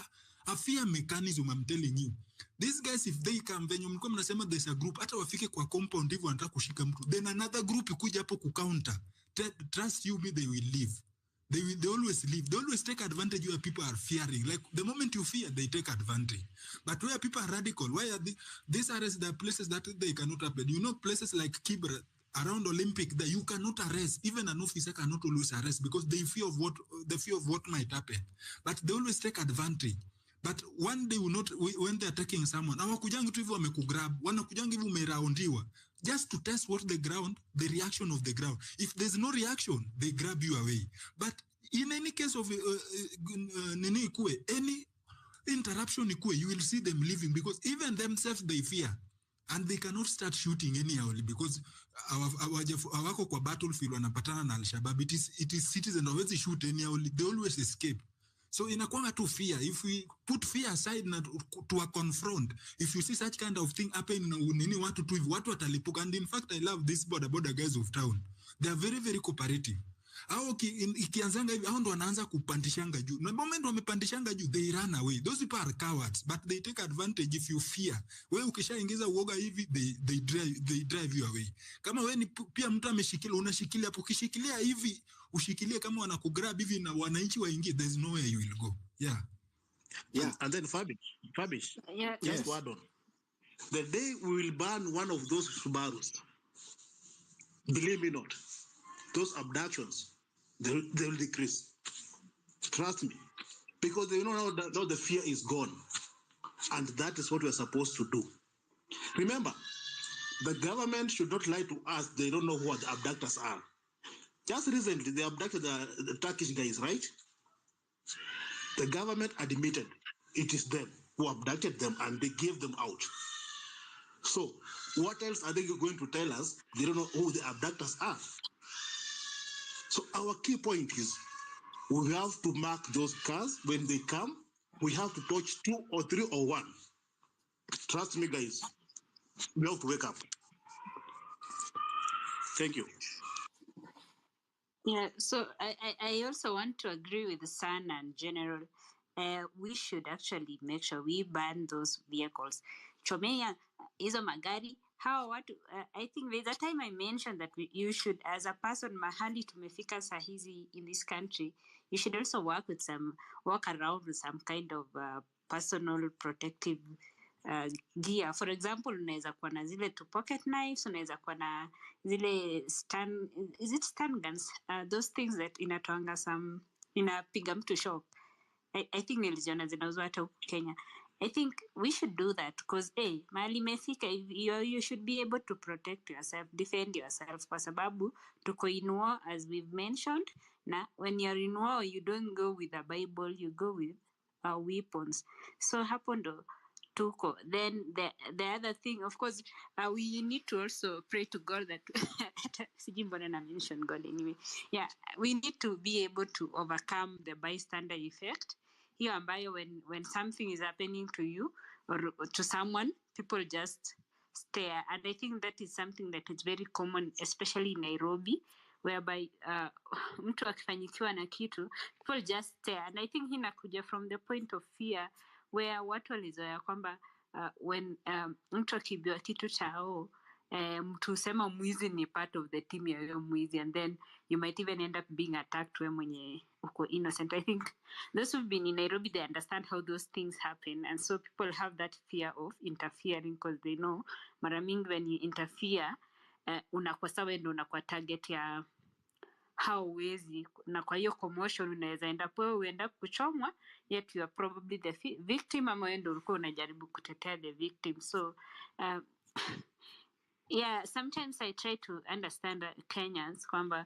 a fear mechanism, I'm telling you. These guys, if they come, venye mlikuwa mnasema there's a group, hata wafike kwa compound hivyo wanataka kushika mtu, then another group ikuja hapo kucounter. Trust you me, they will leave. They always leave. They always take advantage where people are fearing. Like the moment you fear, they take advantage. But where people are radical, why are these arrests? There are places that they cannot happen. You know, places like Kibra around Olympic that you cannot arrest. Even an officer cannot always arrest because they fear of what might happen. But they always take advantage. But one day will not, when they are attacking someone, hawakujangi tu hivyo wamekugrab, wanakujangi hivyo umeraundiwa, just to test what the reaction of the ground. If there's no reaction, they grab you away. But in any case of any interruption, you will see them leaving because even themselves they fear. And they cannot start shooting anyhow because awako kwa battlefield wanapatana na Al-Shabaab. It is citizens always shoot anyhow, they always escape. So inakwanga tu fear. If we put fear aside na to confront, if you see such kind of thing happen, watu watalipuka. And in fact, I love these border guys of town. They are very, very cooperative. Hao ikianzanga hivi, hao ndo wanaanza kupandishanga juu. Na moment wamepandishanga juu, they run away. Those people are cowards, but they take advantage if you fear. Wewe ukishaingiza uoga hivi, they drive you away. Kama wewe ni pia mtu ameshikilia, unashikilia hapo, ukishikilia hivi, ushikilie kama wanakugrab hivi na wananchi waingie, there's nowhere you will go. Yeah. And then Fabish, Yeah. just to add on. The day we will ban one of those Subarus, believe me not, those abductions, they will decrease. Trust me. Because they know now the fear is gone. And that is what we're supposed to do. Remember, the government should not lie to us. They don't know who the abductors are. Just recently, they abducted the Turkish guys, right? The government admitted it is them who abducted them and they gave them out. So, what else are they going to tell us? They don't know who the abductors are. So, our key point is we have to mark those cars when they come. We have to touch 2 or 3 or 1. Trust me, guys. We have to wake up. Thank you. Yeah, so I also want to agree with San and General. We should actually make sure we ban those vehicles. Chomea, hizo magari, hawa watu, I think there's a time I mentioned that you should, as a person, mahali tumefika sahizi in this country, you should also walk around with some kind of personal protective gear. For example, unaweza kuwa na zile two pocket knives, unaweza kuwa na zile stun guns, those things that inatoanga some, inapiga mtu shock. I think niliziona zinauzwa hata huku Kenya. I think we should do that because mahali imefika, you should be able to protect yourself, defend yourself, kwa sababu tuko in war as we've mentioned, na when you're in war you don't go with a Bible, you go with weapons. So hapo ndo tuko. Then the other thing, of course, we need to also pray to God that sijui mbona na mention God anyway. Yeah, we need to be able to overcome the bystander effect. Hiyo ambayo when something is happening to you or to someone, people just stare. And I think that is something that is very common, especially in Nairobi, whereby mtu akifanyikiwa na kitu, people just stare. And I think inakuja from the point of fear, where watu walizoea kwamba when mtu akibiwa kitu chao, mtu usema mwizi ni part of the team ya huyo mwizi, and then you might even end up being attacked we mwenye uko innocent. I think those who've been in Nairobi, they understand how those things happen, and so people have that fear of interfering because they know mara mingi when you interfere, unakuwa sawa, ndo unakuwa target ya hauwezi, na kwa hiyo commotion unaweza enda po uenda kuchomwa, yet you are probably the victim, ama wewe ndio ulikuwa unajaribu kutetea the victim. So yeah, sometimes I try to understand Kenyans kwamba,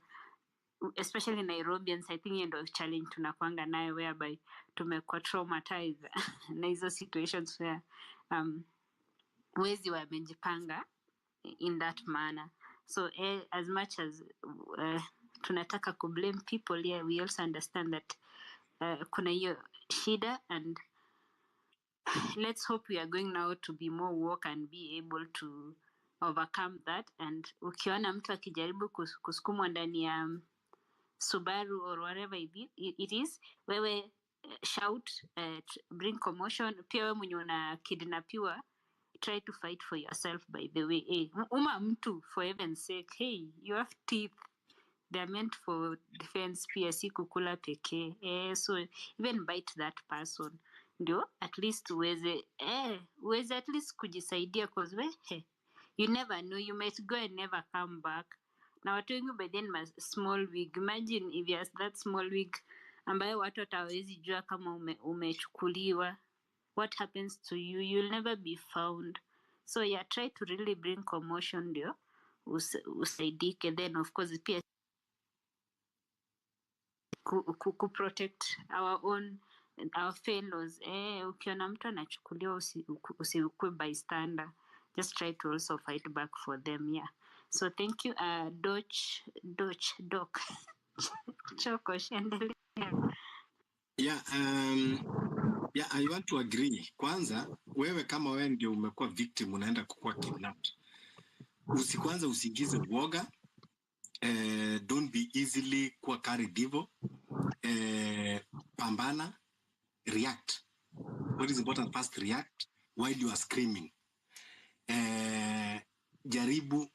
especially Nairobians, I think hiyo ndio challenge tunakwanga nayo, whereby tumekuwa traumatized na hizo situations where wezi wamejipanga in that manner. So as much as tunataka kublame people, yeah, we also understand that kuna hiyo shida, and let's hope we are going now to be more woke and be able to overcome that. And ukiona mtu akijaribu kusukumwa ndani ya Subaru or whatever it is, wewe shout, bring commotion. Pia wewe mwenye una kidnapiwa, try to fight for yourself, by the way. Uma mtu, for heaven's sake, hey, you have teeth, they are meant for defense, pia si kukula pekee. So even bite that person, ndio at least uweze at least kujisaidia, cause you never know, you might go and never come back. Na watu wengi by then small wig, imagine if you has that small wig ambayo watu watawezi jua kama umechukuliwa, what happens to you, you'll never be found. So yeah, try to really bring commotion ndio usaidike. Then of course pia ku protect our fellows. Ukiona mtu anachukuliwa, usikue bystander, just try to also fight back for them. Yeah, so thank you. Doc Choko, endelea. Yeah, I want to agree. Kwanza, wewe kama wewe ndio umekuwa victim, unaenda kukua kidnapped, kwanza usigize uoga. Don't be easily kuwa carried evil. Pambana, react. What is important? First, react while you are screaming. Jaribu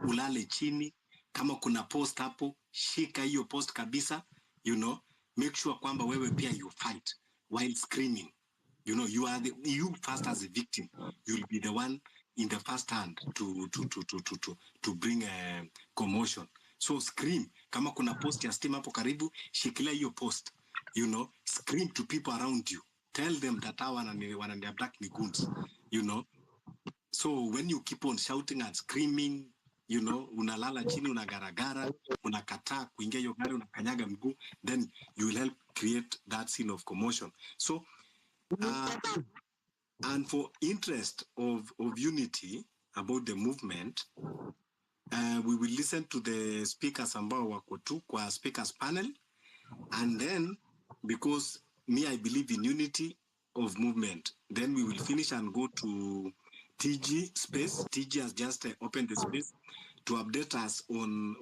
ulale chini. Kama kuna post hapo, shika hiyo post kabisa. You know, make sure kwamba wewe pia you fight while screaming. You know, you first as a victim, you'll be the one in the first hand to bring a commotion. So scream. Kama kuna post ya steam hapo karibu, shikilia hiyo post. You know, scream to people around you. Tell them that wanani black ni goons. You know, so when you keep on shouting and screaming, you know, unalala chini, unagaragara, unakataa kuingia hiyo gari, unakanyaga mguu, then you will help create that scene of commotion. So and for interest of unity about the movement, we will listen to the speakers ambao wako tu kwa speakers panel, and then because me, I believe in unity of movement, then we will finish and go to TG space. TG has just opened the space to update us on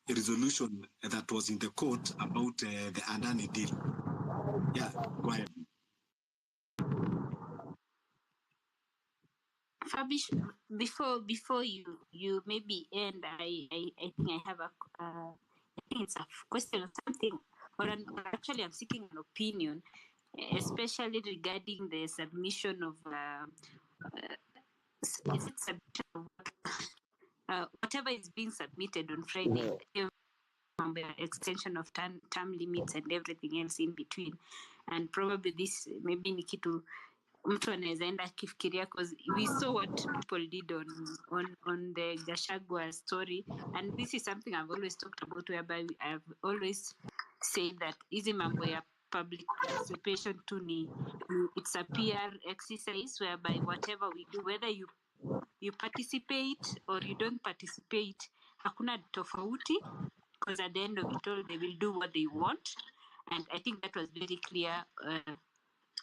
a resolution that was in the court about the Adani deal. Yeah, go ahead. Fabish, before you maybe end, I think I have I think it's a question or something, or actually I'm seeking an opinion. especially regarding the submission of is it submission of whatever is being submitted on Friday, extension of term limits and everything else in between. And probably this maybe ni kitu mtu anaweza enda akifikiria, because we saw what people did on the Gachagua story, and this is something I've always talked about, whereby I've always said that hizi mambo ya public participation tu ni it's a PR exercise whereby whatever we do, whether you participate or you don't participate, hakuna tofauti, because at the end of it all they will do what they want. And I think that was very clear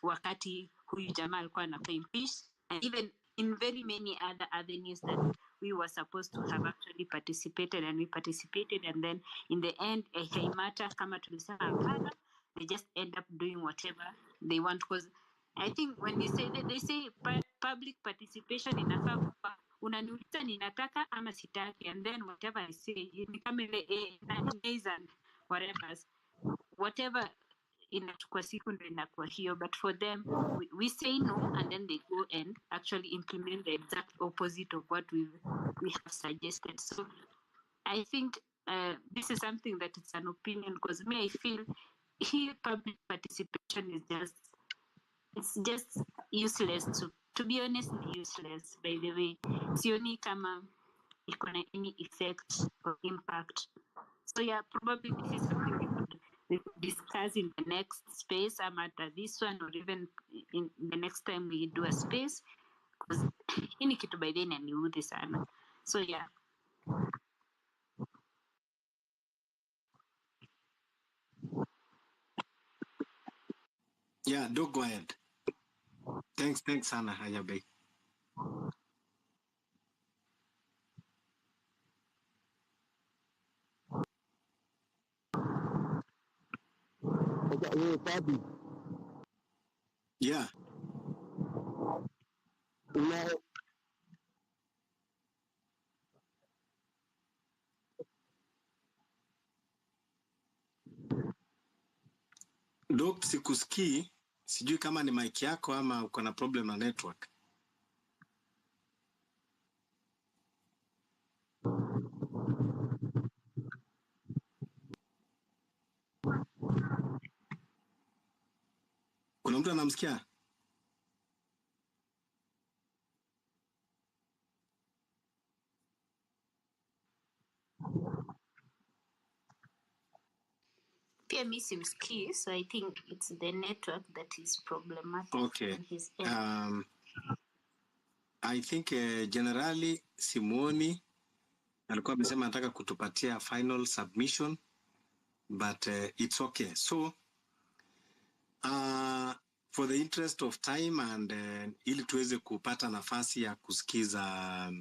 wakati huyu jamaa alikuwa anakuwa impeached, and even in very many other avenues that we were supposed to have actually participated, and we participated, and then in the end haimata kama tulisema hapana, they just end up doing whatever they want. Because I think when they say public participation inafaa kuwa unaniuliza ninataka ama sitaki, and then whatever I say ni kama ile days and whatever inachukua siku ndio inakuwa hiyo, but for them we say no and then they go and actually implement the exact opposite of what we have suggested. So I think this is something that it's an opinion, because me I feel here public participation is just useless, to be honest, useless. By the way, sioni kama iko na any effect or impact. So yeah, probably this is something we could discuss in the next space, after this one, or even in the next time we do a space, because ini kitu by then inaniudhi sana. So yeah. Yeah, go ahead. Thanks sana Hayabe. Yeah. Dok, sikusikii, sijui kama ni mic yako ama uko na problem na network. Kuna mtu anamsikia? Pia mi simsikii, so I think it's the network that is problematic. Okay. On his end. I think generally Simoni alikuwa amesema anataka kutupatia final submission, but it's okay. So for the interest of time and ili tuweze kupata nafasi ya kusikiza